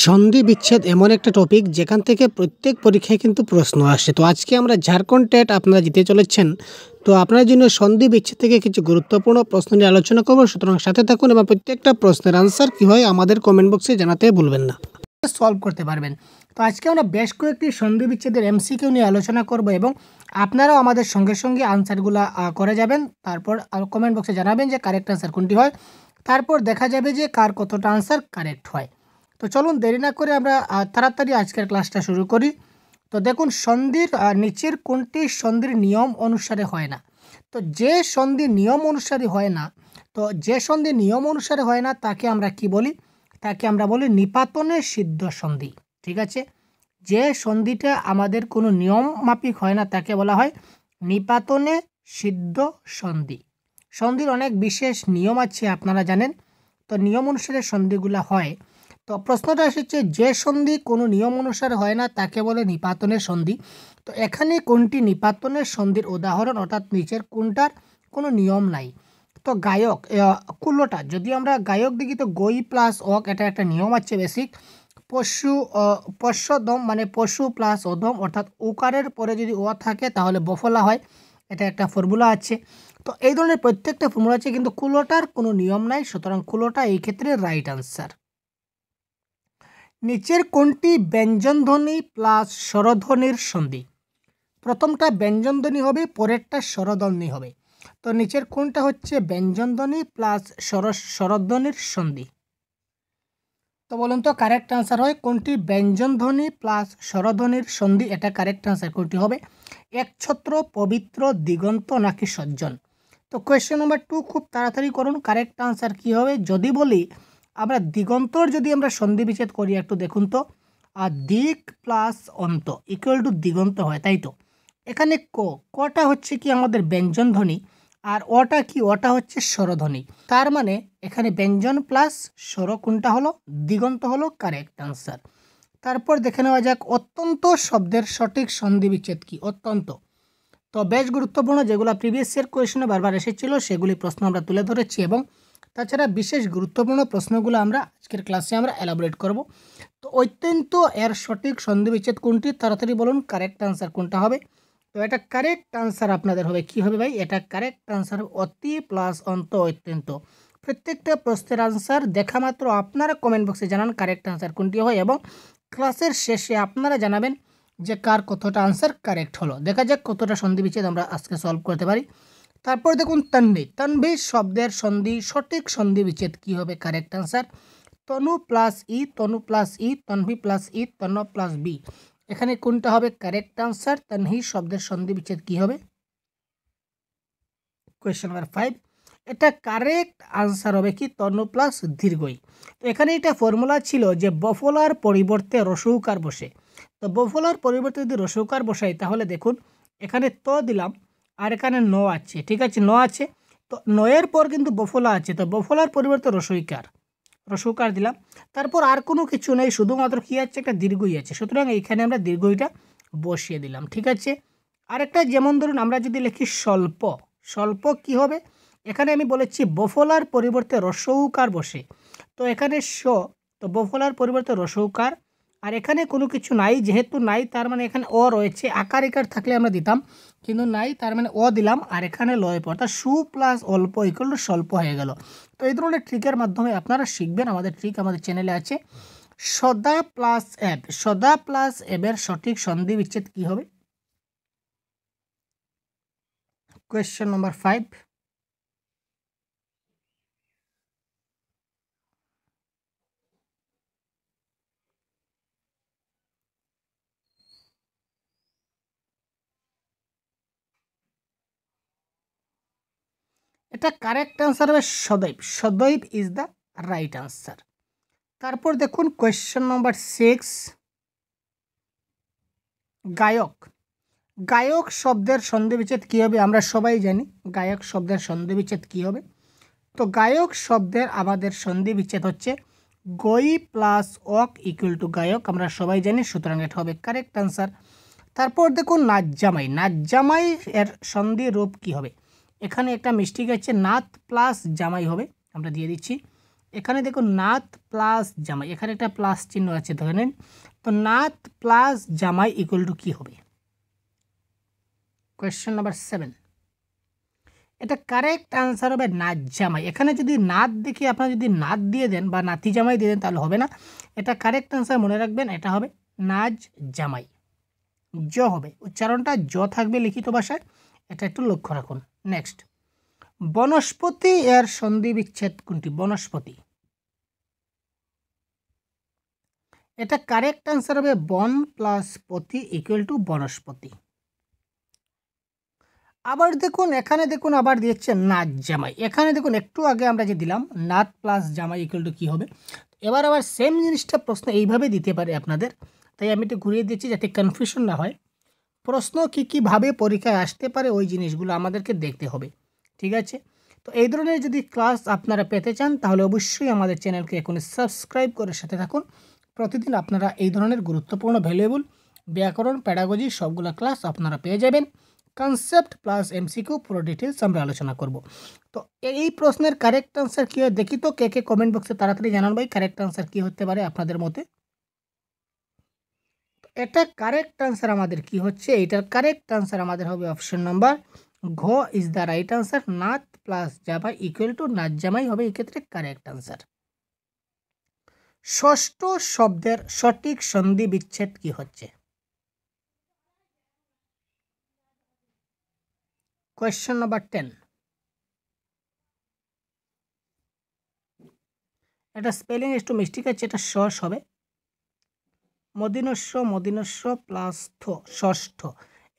সন্ধি বিচ্ছেদ এমন একটা টপিক যেখান থেকে প্রত্যেক পরীক্ষায় কিন্তু প্রশ্ন আসে। তো আজকে আমরা ঝাড়খণ্ড টেট আপনারা জিতে চলেছেন। তো আপনার জন্য সন্ধি বিচ্ছেদ থেকে কিছু গুরুত্বপূর্ণ প্রশ্ন নিয়ে আলোচনা করব, সুতরাং সাথে থাকুন এবং প্রত্যেকটা প্রশ্নের আনসার কী হয় আমাদের কমেন্ট বক্সে জানাতে ভুলবেন না, সলভ করতে পারবেন। তো আজকে আমরা বেশ কয়েকটি সন্ধি বিচ্ছেদের এমসিকিউ নিয়ে আলোচনা করব এবং আপনারাও আমাদের সঙ্গে সঙ্গে আনসারগুলো করে যাবেন। তারপর কমেন্ট বক্সে জানাবেন যে কারেক্ট আনসার কোনটি হয়। তারপর দেখা যাবে যে কার কতটা আনসার কারেক্ট হয়। তো চলুন দেরি না করে আমরা তাড়াতাড়ি আজকের ক্লাসটা শুরু করি। তো দেখুন, সন্ধির নিচের কোনটি সন্ধির নিয়ম অনুসারে হয় না। তো যে সন্ধি নিয়ম অনুসারে হয় না, তাকে আমরা কি বলি? তাকে আমরা বলি নিপাতনে সিদ্ধ সন্ধি। ঠিক আছে, যে সন্ধিটা আমাদের কোনো নিয়ম মাফিক হয় না তাকে বলা হয় নিপাতনে সিদ্ধ সন্ধি। সন্ধির অনেক বিশেষ নিয়ম আছে, আপনারা জানেন। তো নিয়ম অনুসারে সন্ধিগুলো হয়। তো প্রশ্নটা এসেছে, যে সন্ধি কোনো নিয়ম অনুসারে হয় না তাকে বলে নিপাতনের সন্ধি। তো এখানে কোনটি নিপাতনের সন্ধির উদাহরণ, অর্থাৎ নিচের কোনটার কোনো নিয়ম নাই? তো গায়ক কুলোটা, যদি আমরা গায়ক দেখি তো গই প্লাস অক, এটা একটা নিয়ম আছে বেসিক। পশুদম মানে পশু প্লাস অধম, অর্থাৎ উকারের পরে যদি ও থাকে তাহলে বফলা হয়, এটা একটা ফর্মুলা আছে। তো এই ধরনের প্রত্যেকটা ফর্মুলা আছে, কিন্তু কুলোটার কোনো নিয়ম নাই, সুতরাং কুলোটা এই ক্ষেত্রে রাইট আনসার। নিচের কোনটি ব্যঞ্জনধ্বনি প্লাস স্বরধ্বনির সন্ধি? প্রথমটা ব্যঞ্জনধ্বনি হবে, পরেরটা স্বরধ্বনি হবে। তো নিচের কোনটা হচ্ছে ব্যঞ্জনধ্বনি প্লাস স্বরধ্বনির সন্ধি? তো বলুন তো কারেক্ট আনসার হয় কোনটি? ব্যঞ্জনধ্বনি প্লাস স্বরধ্বনির সন্ধি, এটা কারেক্ট আনসার কোনটি হবে? একছত্র, পবিত্র, দিগন্ত নাকি সজ্জন? তো কোয়েশ্চেন নাম্বার 2 খুব তাড়াতাড়ি করুন, কারেক্ট আনসার কি হবে? যদি বলি আমরা দিগন্তর যদি আমরা সন্ধি বিচ্ছেদ করি, একটু দেখুন তো, আর দিক প্লাস অন্ত ইকুয়াল টু দিগন্ত হয়, তাই তো? এখানে কটা হচ্ছে কি আমাদের ব্যঞ্জনধ্বনি, আর ওটা কি? ওটা হচ্ছে স্বরধ্বনি। তার মানে এখানে ব্যঞ্জন প্লাস স্বর কোনটা হলো? দিগন্ত হলো কারেক্ট আনসার। তারপর দেখে নেওয়া যাক অত্যন্ত শব্দের সঠিক সন্ধি বিচ্ছেদ কি? অত্যন্ত তো বেশ গুরুত্বপূর্ণ, যেগুলো প্রিভিয়াস ইয়ার কোয়েশনে বারবার এসেছিল সেগুলি প্রশ্ন আমরা তুলে ধরেছি, এবং তাছাড়া বিশেষ গুরুত্বপূর্ণ প্রশ্নগুলো আমরা আজকের ক্লাসে আমরা এলাবোরেট করব। তো অত্যন্ত এর সঠিক সন্ধি বিচ্ছেদ কোনটি? তাড়াতাড়ি বলুন কারেক্ট আনসার কোনটা হবে? তো এটা কারেক্ট আনসার আপনাদের হবে কি হবে ভাই? এটা কারেক্ট আনসার অতি প্লাস অন্ত অত্যন্ত। প্রত্যেকটা প্রশ্নের আনসার দেখা মাত্র আপনারা কমেন্ট বক্সে জানান কারেক্ট আনসার কোনটি হয়, এবং ক্লাসের শেষে আপনারা জানাবেন যে কার কতটা আনসার কারেক্ট হলো। দেখা যাক কতটা সন্ধি বিচ্ছেদ আমরা আজকে সলভ করতে পারি। তারপর দেখুন তন্বী শব্দের সন্ধি সঠিক সন্ধি বিচ্ছেদ কী হবে? কারেক্ট আনসার তনু প্লাস ই, তনু প্লাস ই, তন্বী প্লাস ই, তন্ন প্লাস বি। এখানে কোনটা হবে কারেক্ট আনসার? তন্বী শব্দের সন্ধি বিচ্ছেদ কী হবে? কোয়েশ্চেন নাম্বার 5, এটা কারেক্ট আনসার হবে কি? তনু প্লাস দীর্ঘই। তো এখানে এটা ফর্মুলা ছিল যে বফলার পরিবর্তে রসৌকার বসে। তো বফলার পরিবর্তে যদি রসৌকার বসাই তাহলে দেখুন এখানে ত দিলাম আর এখানে ন আছে, ঠিক আছে, ন আছে। তো নয়ের পর কিন্তু বফলা আছে, তো বফলার পরিবর্তে রসৌকার দিলাম। তারপর আর কোনো কিছু নেই, শুধুমাত্র কী আছে? একটা দীর্ঘই আছে, সুতরাং এইখানে আমরা দীর্ঘইটা বসিয়ে দিলাম, ঠিক আছে। আরেকটা যেমন ধরুন আমরা যদি লিখি স্বল্প কি হবে? এখানে আমি বলেছি বফলার পরিবর্তে রসৌকার বসে, তো এখানে তো বফলার পরিবর্তে রসৌকার, আর এখানে কোনো কিছু নাই, যেহেতু নাই তার মানে এখানে অ রয়েছে। আকার ইকার থাকলে আমরা দিতাম, কিন্তু নাই, তার মানে অ দিলাম, আর এখানে লয় পর, অর্থাৎ সু প্লাস অল্প ইকুয়াল টু স্বল্প হয়ে গেল। তো এই ধরনের ট্রিকের মাধ্যমে আপনারা শিখবেন, আমাদের ট্রিক আমাদের চ্যানেলে আছে। সদা প্লাস এবের সঠিক সন্ধি বিচ্ছেদ কী হবে? কোয়েশ্চেন নাম্বার 5, এটা কারেক্ট আনসার হবে সদৈব ইজ দ্য রাইট আনসার। তারপর দেখুন কোয়েশ্চেন নাম্বার 6, গায়ক শব্দের সন্ধি বিচ্ছেদ কী হবে? আমরা সবাই জানি গায়ক শব্দের সন্ধি বিচ্ছেদ কী হবে। তো গায়ক শব্দের আমাদের সন্ধি বিচ্ছেদ হচ্ছে গই প্লাস অক ইকুয়াল টু গায়ক, আমরা সবাই জানি, সুতরাং এটা হবে কারেক্ট আনসার। তারপর দেখুন নাচ এর সন্ধি রূপ কী হবে? এখানে একটা মিস্টেক আছে, নাত প্লাস জামাই হবে, আমরা দিয়ে দিচ্ছি। এখানে দেখুন নাত প্লাস জামাই, এখানে একটা প্লাস চিহ্ন আছে ধরে নিন। তো নাত প্লাস জামাই ইকুয়াল টু কী হবে? কোয়েশ্চেন নাম্বার 7, এটা কারেক্ট আনসার হবে নাত জামাই। এখানে যদি নাত দেখি আপনারা যদি নাত দিয়ে দেন বা নাতি জামাই দিয়ে দেন তাহলে হবে না। এটা কারেক্ট আনসার মনে রাখবেন, এটা হবে নাজ জামাই। জ হবে, উচ্চারণটা জ থাকবে লিখিত ভাষায়, এটা একটু লক্ষ্য রাখুন। নেক্সট, বনস্পতি এর সন্ধি বিচ্ছেদ কোনটি? বনস্পতি, এটা কারেক্ট আনসার হবে বন প্লাস পতি ইকুয়াল টু বনস্পতি। আবার দেখুন এখানে দেখুন আবার দিয়েছে নাচ জামাই। এখানে দেখুন একটু আগে আমরা যে দিলাম নাত প্লাস জামাই ইকুয়াল টু কী হবে, এবার আবার সেম জিনিসটা প্রশ্ন এইভাবে দিতে পারে আপনাদের, তাই আমি একটু ঘুরিয়ে দিচ্ছি যাতে কনফিউশন না হয়। প্রশ্ন কীভাবে পরীক্ষায় আসতে পারে ওই জিনিসগুলো আমাদেরকে দেখতে হবে, ঠিক আছে? তো এই ধরনের যদি ক্লাস আপনারা পেতে চান তাহলে অবশ্যই আমাদের চ্যানেলকে এখনই সাবস্ক্রাইব করে সাথে থাকুন। প্রতিদিন আপনারা এই ধরনের গুরুত্বপূর্ণ ভ্যালুয়েবল ব্যাকরণ প্যাডাগজি সবগুলো ক্লাস আপনারা পেয়ে যাবেন। কনসেপ্ট প্লাস এমসিকিউ পুরো ডিটেলস আমরা আলোচনা করব। তো এই প্রশ্নের কারেক্ট আনসার কী হয় দেখি তো, কে কমেন্ট বক্সে তাড়াতাড়ি জানান ভাই কারেক্ট আনসার কী হতে পারে আপনাদের মতে। এটা কারেক্ট আনসার আমাদের কি হচ্ছে, এটার কারেক্ট আনসার আমাদের হবে অপশন নাম্বার ঘ ইজ দ্য রাইট আনসার। নাত প্লাস জামাই ইকুয়াল টু নাত জামাই হবে এক্ষেত্রে কারেক্ট আনসার। ষষ্ঠ শব্দের সঠিক সন্ধি বিচ্ছেদ কি হচ্ছে? কোয়েশ্চেন নাম্বার 10, এটা স্পেলিং একটু মিস্টেক আছে, এটা ষষ্ঠ হবে, মদিনস্য প্লাস থ, ষষ্ঠ,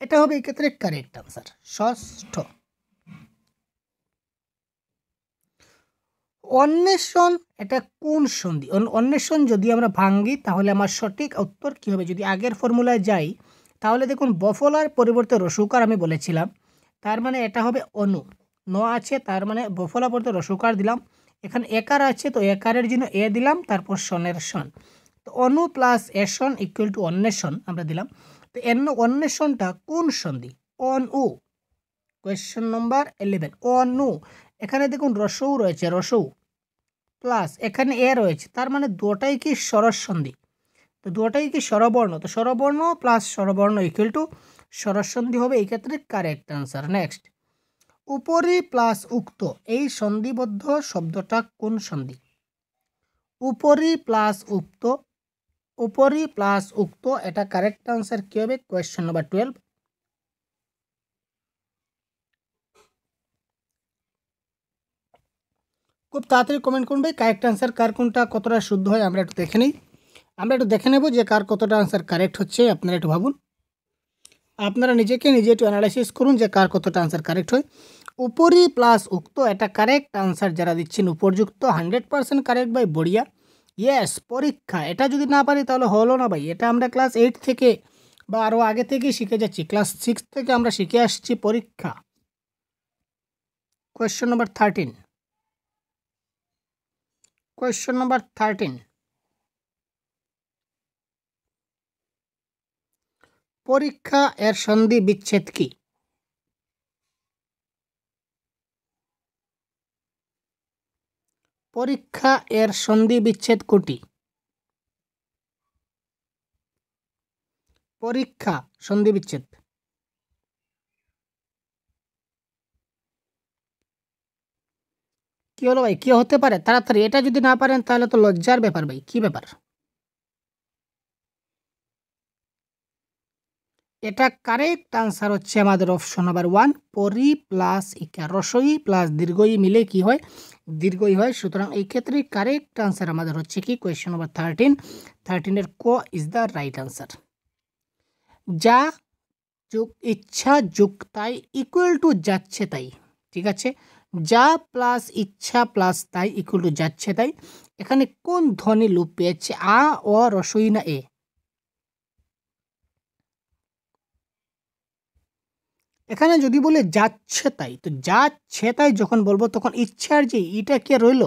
এটা হবে এক্ষেত্রে কারেক্ট আনসার ষষ্ঠ। অন্বেষণ এটা কোন সন্ধি? অন্বেষণ যদি আমরা ভাঙ্গি তাহলে আমার সঠিক উত্তর কী হবে? যদি আগের ফর্মুলায় যাই তাহলে দেখুন বফলার পরিবর্তে রসুকার আমি বলেছিলাম, তার মানে এটা হবে অনু, ন আছে তার মানে বফলা পরিবর্তে রসুকার দিলাম, এখানে একার আছে তো একারের জন্য এ দিলাম, তারপর সনের সন, তো অনু প্লাস এসন ইকুয়াল টু অন্বেষণ আমরা দিলাম। তো অন্বেষণটা কোন সন্ধি? অনু। কোয়েশ্চেন নম্বর 11, অনু, এখানে দেখুন রসৌ রয়েছে, রসৌ প্লাস এখানে এ রয়েছে, তার মানে দুটাই কি স্বরস সন্ধি, তো দুটাই কি স্বরবর্ণ, তো স্বরবর্ণ প্লাস স্বরবর্ণ ইকুয়াল টু স্বরস সন্ধি হবে এই ক্ষেত্রে কারেক্ট আনসার। নেক্সট, উপরি প্লাস উক্ত এই সন্ধিবদ্ধ শব্দটা কোন সন্ধি? উপরি প্লাস উক্ত, উপরি প্লাস উক্ত, এটা কারেক্ট আনসার কী হবে? কোয়েশ্চেন নাম্বার 12, খুব তাড়াতাড়ি কমেন্ট করুন ভাই কারেক্ট আনসার কার কোনটা কতটা শুদ্ধ হয়, আমরা একটু দেখে নিই, আমরা একটু দেখে নেব যে কার কতটা আনসার কারেক্ট হচ্ছে। আপনারা একটু ভাবুন, আপনারা নিজে একটু অ্যানালাইসিস করুন যে কার কতটা আনসার কারেক্ট হয়। উপরি প্লাস উক্ত এটা কারেক্ট আনসার যারা দিচ্ছেন উপরযুক্ত 100% কারেক্ট ভাই, বড়িয়া। ইয়েস, পরীক্ষা, এটা যদি না পারি তাহলে হলো না ভাই, এটা আমরা ক্লাস 8 থেকে বা আরও আগে থেকেই শিখে যাচ্ছি, ক্লাস 6 থেকে আমরা শিখে আসছি পরীক্ষা। কোয়েশ্চেন নাম্বার 13, কোয়েশ্চেন নাম্বার 13, পরীক্ষা এর সন্ধি বিচ্ছেদ কি? পরীক্ষা এর সন্ধি বিচ্ছেদ কোটি? পরীক্ষা সন্ধি বিচ্ছেদ কি হলো ভাই, কি হতে পারে তাড়াতাড়ি, এটা যদি না পারেন তাহলে তো লজ্জার ব্যাপার ভাই, কি ব্যাপার? এটা কারেক্ট আনসার হচ্ছে আমাদের অপশন নাম্বার 1, পরি প্লাস ইকার, রসই প্লাস দীর্ঘই মিলে কি হয়? দীর্ঘই হয়। সুতরাং এই ক্ষেত্রে কারেক্ট আনসার আমাদের হচ্ছে কি? কোয়েশ্চেন নাম্বার 13 ক ইজ দ্য রাইট আনসার। যা যোগ ইচ্ছা যোগ তাই ইকুয়াল টু যাচ্ছে তাই, ঠিক আছে? যা প্লাস ইচ্ছা প্লাস তাই ইকুয়াল টু যাচ্ছে তাই, এখানে কোন ধ্বনি লোপ পেয়েছে? আ, অ, রসই না এ? এখানে যদি বলে যাচ্ছে তাই, তো যাচ্ছে তাই যখন বলবো তখন ইচ্ছার যে ইটা কে রইল,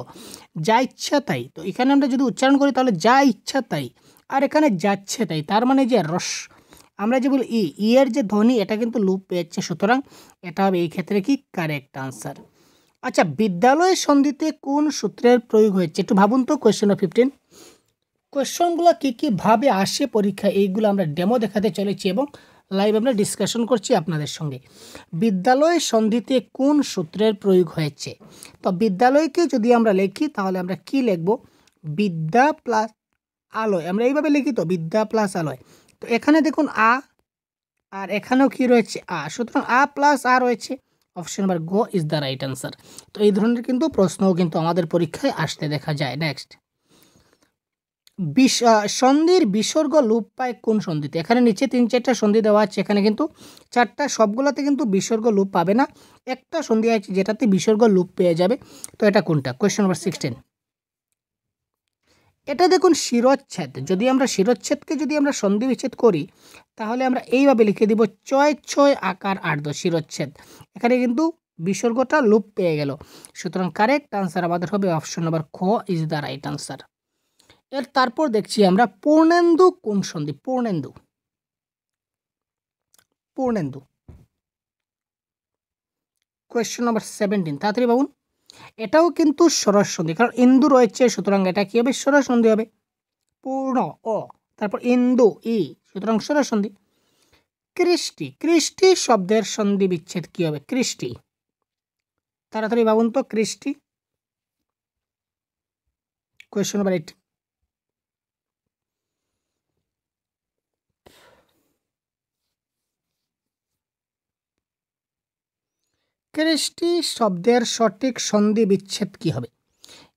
যা ইচ্ছা তাই, তো এখানে আমরা যদি উচ্চারণ করি তাহলে যা ইচ্ছা তাই, আর এখানে যাচ্ছে তাই, তার মানে যে রস আমরা যে বলি ই এর যে ধ্বনি এটা কিন্তু লুপ পেয়েছে, সুতরাং এটা হবে এই ক্ষেত্রে কি কারেক্ট আনসার। আচ্ছা, বিদ্যালয় সন্ধিতে কোন সূত্রের প্রয়োগ হয়েছে একটু ভাবুন তো। কোয়েশ্চেন অফ 15 কোয়েশ্চনগুলো কী ভাবে আসে পরীক্ষা, এইগুলো আমরা ডেমো দেখাতে চলেছি এবং লাইভ আমরা ডিসকাশন করছি আপনাদের সঙ্গে। বিদ্যালয় সন্ধিতে কোন সূত্রের প্রয়োগ হয়েছে? তো বিদ্যালয়কে যদি আমরা লিখি তাহলে আমরা কি লিখব? বিদ্যা প্লাস আলয়, আমরা এইভাবে লিখি তো, বিদ্যা প্লাস আলয়। তো এখানে দেখুন আ, আর এখানেও কি রয়েছে আ, সুতরাং আ প্লাস আ রয়েছে। Option number go is the right answer. তো এই ধরনের কিন্তু প্রশ্নও কিন্তু আমাদের পরীক্ষায় আসতে দেখা যায়। নেক্সট, সন্ধির বিসর্গ লোপ পায় কোন সন্ধিতে? এখানে নিচে 3-4টা সন্ধি দেওয়া আছে, এখানে কিন্তু 4টা, সবগুলোতে কিন্তু বিসর্গ লোপ পাবে না। একটা সন্ধি আছে যেটাতে বিসর্গ লোপ পেয়ে যাবে। তো এটা কোনটা? Question number 16। এটা দেখুন শিরচ্ছেদ। যদি আমরা শিরচ্ছেদকে যদি আমরা সন্ধি বিচ্ছেদ করি তাহলে আমরা এইভাবে লিখে দিব ছয় ছয় আকার আর্ধ শিরচ্ছেদ। এখানে কিন্তু বিসর্গটা লোপ পেয়ে গেল। সুতরাং কারেক্ট আনসার আমাদের হবে অপশন নাম্বার খ ইজ দ্য রাইট আনসার। এর তারপর দেখছি আমরা পূর্ণেন্দু কোন সন্ধি? পূর্ণেন্দু, পূর্ণেন্দু। কোয়েশ্চেন নাম্বার 17, তাড়াতাড়ি ভাবুন। এটাও কিন্তু সরস সন্ধি, কারণ ইন্দু রয়েছে, সুতরাং এটা কি হবে? সরস সন্ধি হবে। পূর্ণ অ, তারপর ইন্দু ই, সুতরাং সরস সন্ধি। কৃষ্টি, কৃষ্টি শব্দের সন্ধি বিচ্ছেদ কি হবে? কৃষ্টি, তাড়াতাড়ি ভাবুন তো। কৃষ্টি, কোয়েশ্চেন নাম্বার 8। কৃষ্টি শব্দের সঠিক সন্ধি বিচ্ছেদ কি হবে?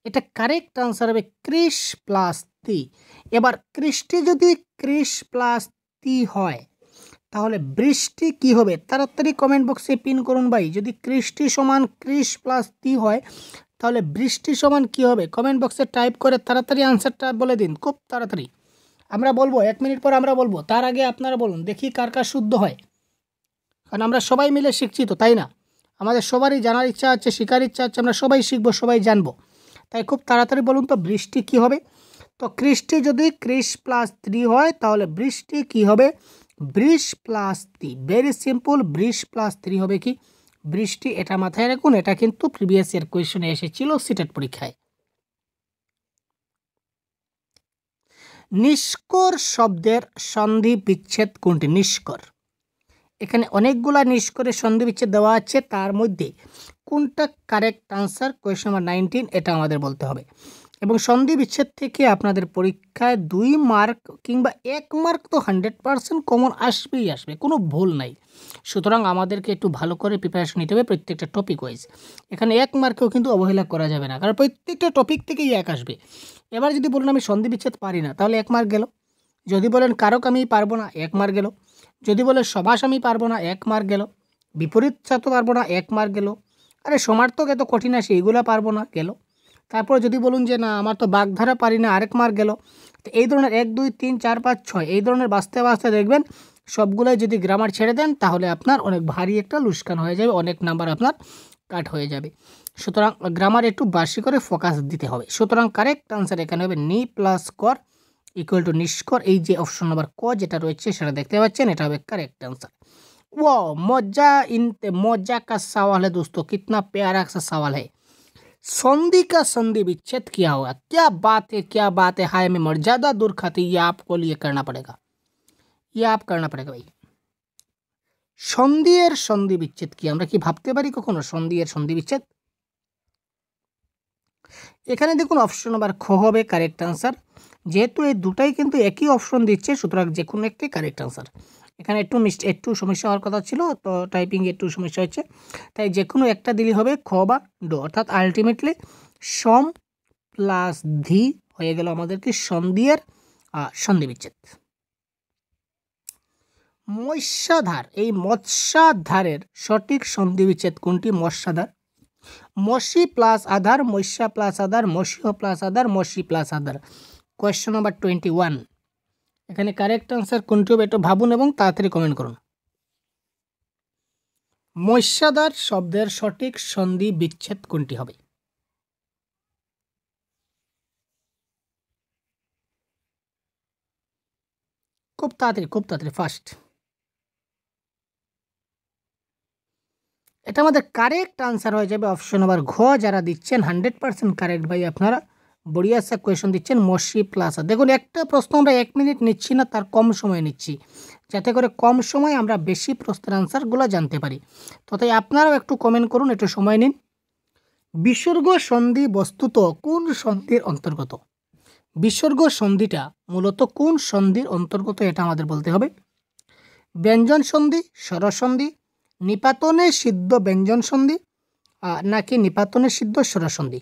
এটা কারেক্ট আনসার হবে কৃষ প্লাস তি। এবার কৃষ্টি যদি কৃষ প্লাস তি হয় তাহলে বৃষ্টি কি হবে? তাড়াতাড়ি কমেন্ট বক্সে পিন করুন ভাই। যদি কৃষ্টি সমান কৃষ প্লাস তি হয় তাহলে বৃষ্টি সমান কি হবে? কমেন্ট বক্সে টাইপ করে তাড়াতাড়ি আনসারটা বলে দিন, খুব তাড়াতাড়ি। আমরা বলবো 1 মিনিট পর, আমরা বলবো, তার আগে আপনারা বলুন, দেখি কার কার শুদ্ধ হয়। কারণ আমরা সবাই মিলে শিখছি তো, তাই না? আমাদের সবারই জানার ইচ্ছা আছে, শেখার ইচ্ছা আছে, আমরা সবাই শিখবো, সবাই জানবো। তাই খুব তাড়াতাড়ি বলুন তো বৃষ্টি কি হবে? তো কৃষ্টি যদি কৃষ প্লাস 3 হয় তাহলে বৃষ্টি কি হবে? বৃষ প্লাস 3। ভেরি সিম্পল, বৃষ প্লাস 3 হবে কি? বৃষ্টি। এটা মাথায় রাখুন, এটা কিন্তু প্রিভিয়াস ইয়ার কোয়েশনে এসেছিল সিটেট পরীক্ষায়। নিষ্কর শব্দের সন্ধি বিচ্ছেদ কোনটি? নিষ্কর, এখানে অনেকগুলা নিষ্করের সন্ধি বিচ্ছেদ দেওয়া আছে, তার মধ্যে কোনটা কারেক্ট আনসার? কোয়েশ্চন নাম্বার 19, এটা আমাদের বলতে হবে। এবং সন্ধি বিচ্ছেদ থেকে আপনাদের পরীক্ষায় 2 মার্ক কিংবা 1 মার্ক তো 100% কমন আসবেই আসবে, কোনো ভুল নাই। সুতরাং আমাদেরকে একটু ভালো করে প্রিপারেশন নিতে হবে প্রত্যেকটা টপিক ওয়াইজ। এখানে 1 মার্কেও কিন্তু অবহেলা করা যাবে না, কারণ প্রত্যেকটা টপিক থেকেই 1 আসবে। এবার যদি বলুন আমি সন্ধি বিচ্ছেদ পারি না তাহলে 1 মার্ক গেল। যদি বলেন কারক আমি পারবো না, 1 মার্ক গেল। যদি বলে সমাস আমি পারবো না, 1 মার্ক গেল। বিপরীত সাথে পারবো না, 1 মার্ক গেল। আরে সমার্থক এত কঠিন আসে, এইগুলো পারবো না, গেল। তারপর যদি বলুন যে না আমার তো বাগধারা পারি না, আরেক মার্ক গেল। তো এই ধরনের 1 2 3 4 5 6 এই ধরনের বাঁচতে বাঁচতে দেখবেন সবগুলোই যদি গ্রামার ছেড়ে দেন তাহলে আপনার অনেক ভারী একটা লুস্কান হয়ে যাবে, অনেক নাম্বার আপনার কাট হয়ে যাবে। সুতরাং গ্রামার একটু বেশি করে ফোকাস দিতে হবে। সুতরাং কারেক্ট আনসার এখানে হবে নি প্লাস কর ইকুয়াল টু নিষ্কর। এই যে অপশন নাম্বার ক যেটা রয়েছে সেটা দেখতে পাচ্ছেন, এটা হবে কারেক্ট आंसर। वो मजा का सवाल है दोस्तों, कितना प्यारा सा सवाल है। संधि का संधि विच्छेद किया होगा, क्या बात है, क्या बात है। हाय मैं मर्यादा दूर खाती, ये आपको लिए करना पड़ेगा, ये आप करना पड़ेगा भाई। সন্ধি এর সন্ধি বিচ্ছেদ কি? আমরা কি ভাবতে পারি কখনো সন্ধি এর সন্ধি বিচ্ছেদ? এখানে দেখুন অপশন নাম্বার খ হবে কারেক্ট আনসার। যেহেতু এই দুটাই কিন্তু একই অপশন দিচ্ছে সুতরাং যে কোনো একটি কারেক্ট আনসার। এখানে একটু সমস্যা হওয়ার কথা ছিল, তো টাইপিং একটু সমস্যা হচ্ছে, তাই যে কোনো একটা দিলেই হবে খ বা ড, অর্থাৎ আলটিমেটলি সম প্লাস ধি হয়ে গেল আমাদের কি সন্ধি এর সন্ধি বিচ্ছেদ। মৎস্যাধার, এই মৎস্যাধারের সঠিক সন্ধি বিচ্ছেদ কোনটি? মৎস্যাধার, মসি প্লাস আধার, মৎস্যা প্লাস আধার, মৎস্য প্লাস আধার, মসি প্লাস আধার। কোয়েশ্চন নাম্বার 21, এখানে কারেক্ট আনসার কোনটি হবে একটু ভাবুন এবং তাড়াতাড়ি কমেন্ট করুন। মৎস্যাধার শব্দের সঠিক সন্ধি বিচ্ছেদ কোনটি হবে? খুব তাড়াতাড়ি ফাস্ট। এটা আমাদের কারেক্ট আনসার হয়ে যাবে অপশন নাম্বার ঘ। যারা দিচ্ছেন 100% কারেক্ট ভাই, আপনারা বড়িয়া সা কোয়েশন দিচ্ছেন। মসি প্লাজা, দেখুন একটা প্রশ্ন আমরা 1 মিনিট নিচ্ছি না, তার কম সময় নিচ্ছি, যাতে করে কম সময় আমরা বেশি প্রশ্নের আনসারগুলো জানতে পারি। তো তাই আপনারাও একটু কমেন্ট করুন, একটু সময় নিন। বিসর্গ সন্ধি বস্তুত কোন সন্ধির অন্তর্গত? বিসর্গ সন্ধিটা মূলত কোন সন্ধির অন্তর্গত এটা আমাদের বলতে হবে। ব্যঞ্জন সন্ধি, স্বরসন্ধি, নিপাতনে সিদ্ধ ব্যঞ্জন সন্ধি, নাকি নিপাতনে সিদ্ধ স্বরসন্ধি?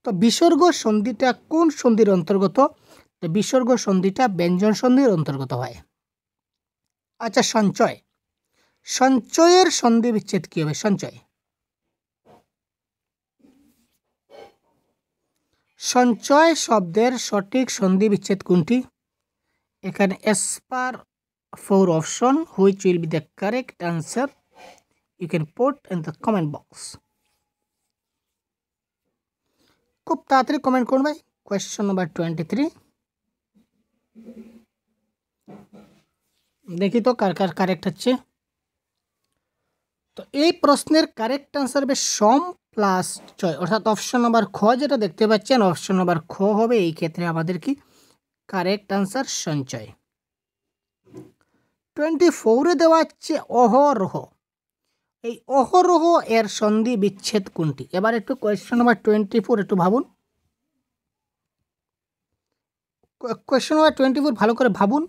তো বিসর্গ সন্ধিটা কোন সন্ধির অন্তর্গত? তো বিসর্গ সন্ধিটা ব্যঞ্জন সন্ধির অন্তর্গত হয়। আচ্ছা, সঞ্চয়, সঞ্চয়ের সন্ধি বিচ্ছেদ কি হবে? সঞ্চয়, সঞ্চয় শব্দের সঠিক সন্ধি বিচ্ছেদ কোনটি? এখানে as per 4 option, which will be the correct answer? You can put in the comment box. খুব তাড়াতাড়ি কমেন্ট করুন ভাই। কোয়েশ্চন নাম্বার 23, দেখি তো কার কার কারেক্ট হচ্ছে। তো এই প্রশ্নের কারেক্ট আনসার হবে সম প্লাস চয়, অর্থাৎ অপশন নাম্বার খ যেটা দেখতে পাচ্ছেন, অপশন নাম্বার খ হবে এই ক্ষেত্রে আমাদের কি কারেক্ট আনসার সঞ্চয়। 24-এ দেওয়া হচ্ছে অহরহ। এই অহরহ এর সন্ধি বিচ্ছেদ কোনটি? এবার একটু কোয়েশ্চন নাম্বার 24 একটু ভাবুন। কোয়েশ্চন নাম্বার 24 ভালো করে ভাবুন।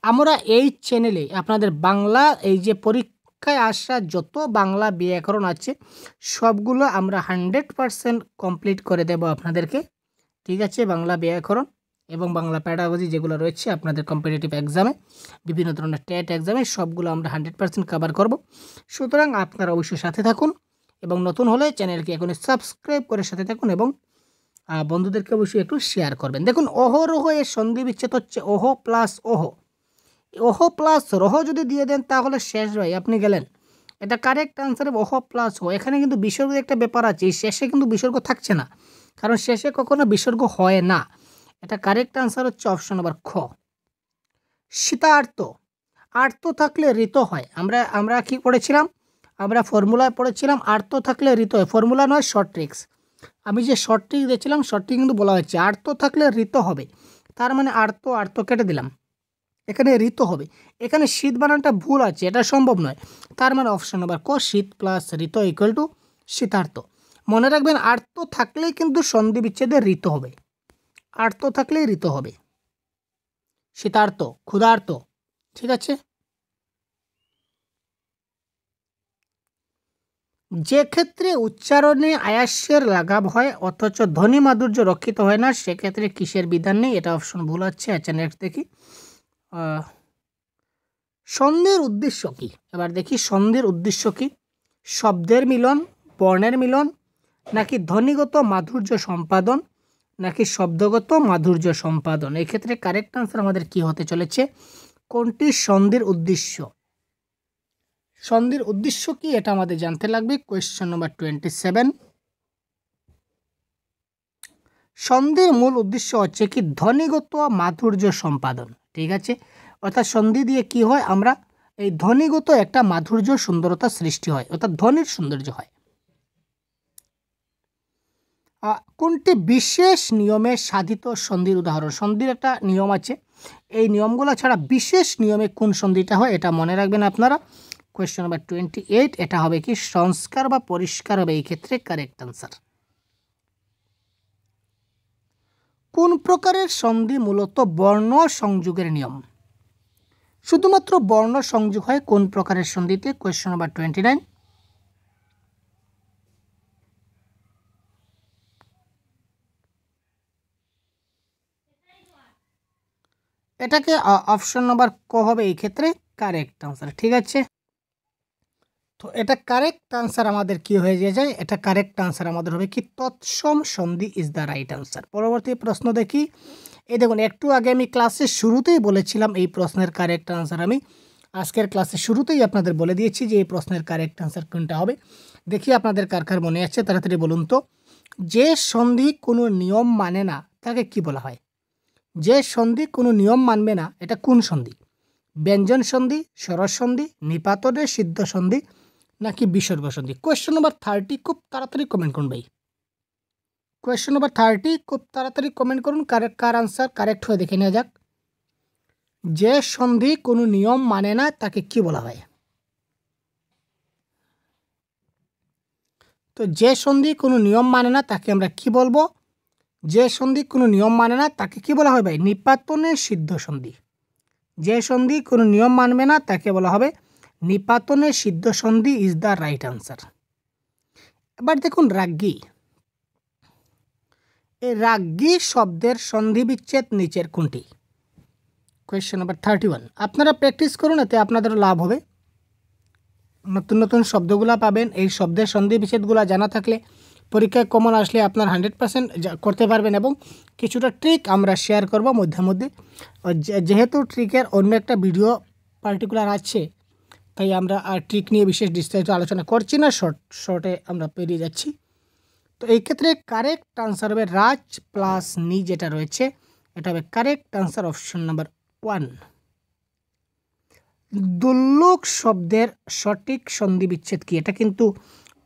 আমরা এই চ্যানেলে আপনাদের বাংলা এই যে পরীক্ষায় আসা যত বাংলা ব্যাকরণ আছে সবগুলো আমরা 100% কমপ্লিট করে দেব আপনাদেরকে, ঠিক আছে? বাংলা ব্যাকরণ এবং বাংলা প্যাডাগজি যেগুলো রয়েছে আপনাদের কম্পিটিটিভ এক্সামে, বিভিন্ন ধরনের টেট এক্সামে, সবগুলো আমরা 100% কভার করব। সুতরাং আপনারা অবশ্যই সাথে থাকুন এবং নতুন হলে চ্যানেলকে এখন সাবস্ক্রাইব করে সাথে থাকুন এবং বন্ধুদেরকে অবশ্যই একটু শেয়ার করবেন। দেখুন, অহরহ এর সন্ধি বিচ্ছেদ হচ্ছে ওহ প্লাস ওহ। ওহ প্লাস রহ যদি দিয়ে দেন তাহলে শেষ ভাই, আপনি গেলেন। এটা কারেক্ট আনসার ওহ প্লাস ও। এখানে কিন্তু বিসর্গের একটা ব্যাপার আছে, শেষে কিন্তু বিসর্গ থাকছে না, কারণ শেষে কখনো বিসর্গ হয় না। এটা কারেক্ট আনসার হচ্ছে অপশন নাম্বার খ। শীতার্ত, আর্ত থাকলে ঋত হয়। আমরা কি পড়েছিলাম? আমরা ফর্মুলায় পড়েছিলাম আর্ত থাকলে ঋত হয়। ফর্মুলা নয়, শর্ট ট্রিক্স। আমি যে শর্ট ট্রিক্স দিয়েছিলাম শর্ট ট্রিক্স কিন্তু বলা হচ্ছে আর্ত থাকলে ঋত হবে, তার মানে আর্ত আর্ত কেটে দিলাম, এখানে ঋত হবে। এখানে শীত বানানটা ভুল আছে, এটা সম্ভব নয়, তার মানে অপশন নাম্বার ক, শীত প্লাস ঋত ইকুয়াল টু শীতার্ত। মনে রাখবেন আর্ত থাকলেই কিন্তু সন্ধি বিচ্ছেদে ঋত হবে, আর্ত থাকলেই ঋত হবে। শীতার্ত, ক্ষুধার্ত, ঠিক আছে? যে ক্ষেত্রে উচ্চারণে আয়াসের লাঘব হয় অথচ ধ্বনি মাধুর্য রক্ষিত হয় না, সেক্ষেত্রে কিসের বিধান নেই? এটা অপশন ভুল আছে। আচ্ছা, নেক্সট দেখি সন্ধির উদ্দেশ্য কি। এবার দেখি সন্ধির উদ্দেশ্য কি। শব্দের মিলন, বর্ণের মিলন, নাকি ধ্বনিগত মাধুর্য সম্পাদন, নাকি শব্দগত মাধুর্য সম্পাদন? এই ক্ষেত্রে কারেক্ট আনসার আমাদের কি হতে চলেছে? কোনটি সন্ধির উদ্দেশ্য? সন্ধির উদ্দেশ্য কি এটা আমাদের জানতে লাগবে। কোয়েশ্চন নাম্বার 27, সন্ধির মূল উদ্দেশ্য হচ্ছে কি ধ্বনিগত মাধুর্য সম্পাদন, ঠিক আছে? অর্থাৎ সন্ধি দিয়ে কি হয়, আমরা এই ধ্বনিগত একটা মাধুর্য সুন্দরতা সৃষ্টি হয়, অর্থাৎ ধ্বনির সৌন্দর্য হয়। কোনটি বিশেষ নিয়মে সাধিত সন্ধির উদাহরণ? সন্ধির একটা নিয়ম আছে, এই নিয়মগুলো ছাড়া বিশেষ নিয়মে কোন সন্ধিটা হয় এটা মনে রাখবেন আপনারা। কোয়েশ্চন নাম্বার 28, এটা হবে কি সংস্কার বা পরিষ্কার হবে এই ক্ষেত্রে কারেক্ট আনসার। কোন প্রকারের সন্ধি মূলত বর্ণ সংযোগের নিয়ম? শুধুমাত্র বর্ণ সংযোগ হয় কোন প্রকারের সন্ধিতে? কোয়েশ্চন নাম্বার 29, এটাকে অপশন নাম্বার ক হবে এই ক্ষেত্রে কারেক্ট আনসার, ঠিক আছে? তো এটা কারেক্ট আনসার আমাদের কি হয়ে যায়? এটা কারেক্ট আনসার আমাদের হবে কি তৎসম সন্ধি ইজ দ্য রাইট আনসার। পরবর্তী প্রশ্ন দেখি। এই দেখুন, একটু আগে আমি ক্লাসের শুরুতেই বলেছিলাম এই প্রশ্নের কারেক্ট আনসার আমি আজকের ক্লাসের শুরুতেই আপনাদের বলে দিয়েছি যে এই প্রশ্নের কারেক্ট আনসার কোনটা হবে। দেখি আপনাদের কার কার মনে আছে, তাড়াতাড়ি বলুন তো। যে সন্ধি কোনো নিয়ম মানে না তাকে কি বলা হয়? যে সন্ধি কোনো নিয়ম মানবে না এটা কোন সন্ধি? ব্যঞ্জন সন্ধি, স্বর সন্ধি, নিপাতনের সিদ্ধ সন্ধি নাকি বিসর্গ সন্ধি? কোয়েশ্চেন নম্বর 30 খুব তাড়াতাড়ি কমেন্ট করুন ভাই। কোয়েশ্চেন নম্বর 30 খুব তাড়াতাড়ি কমেন্ট করুন। কার আনসার কারেক্ট হয়ে দেখে নেওয়া যাক। যে সন্ধি কোনো নিয়ম মানে না তাকে কি বলা হয়? তো যে সন্ধি কোনো নিয়ম মানে না তাকে আমরা কি বলবো? যে সন্ধি কোনো নিয়ম মানে না তাকে কি বলা হয় ভাই? নিপাতনের সিদ্ধ সন্ধি। যে সন্ধি কোনো নিয়ম মানবে না তাকে বলা হবে নিপাতনের সিদ্ধ সন্ধি ইজ দ্য রাইট আনসার। এবার দেখুন রাজ্ঞী। এই রাজ্ঞী শব্দের সন্ধি বিচ্ছেদ নিচের কোনটি? Question number 31। আপনারা প্র্যাকটিস করুন, এতে আপনাদেরও লাভ হবে। নতুন নতুন শব্দগুলো পাবেন। এই শব্দের সন্ধি বিচ্ছেদগুলো জানা থাকলে পরীক্ষায় কমন আসলে আপনার 100% করতে পারবেন। এবং কিছুটা ট্রিক আমরা শেয়ার করব মধ্যে মধ্যে। যেহেতু ট্রিকের অন্য একটা ভিডিও পার্টিকুলার আছে, তাই আমরা আর ট্রিক নিয়ে বিশেষ বিস্তারিত আলোচনা করছি না, শর্টে আমরা পেরিয়ে যাচ্ছি। তো এই ক্ষেত্রে কারেক্ট আনসার হবে রাজ প্লাস নি, যেটা রয়েছে এটা হবে কারেক্ট আনসার, অপশন নাম্বার 1। দুল্লোক শব্দের সঠিক সন্ধি বিচ্ছেদ কি? এটা কিন্তু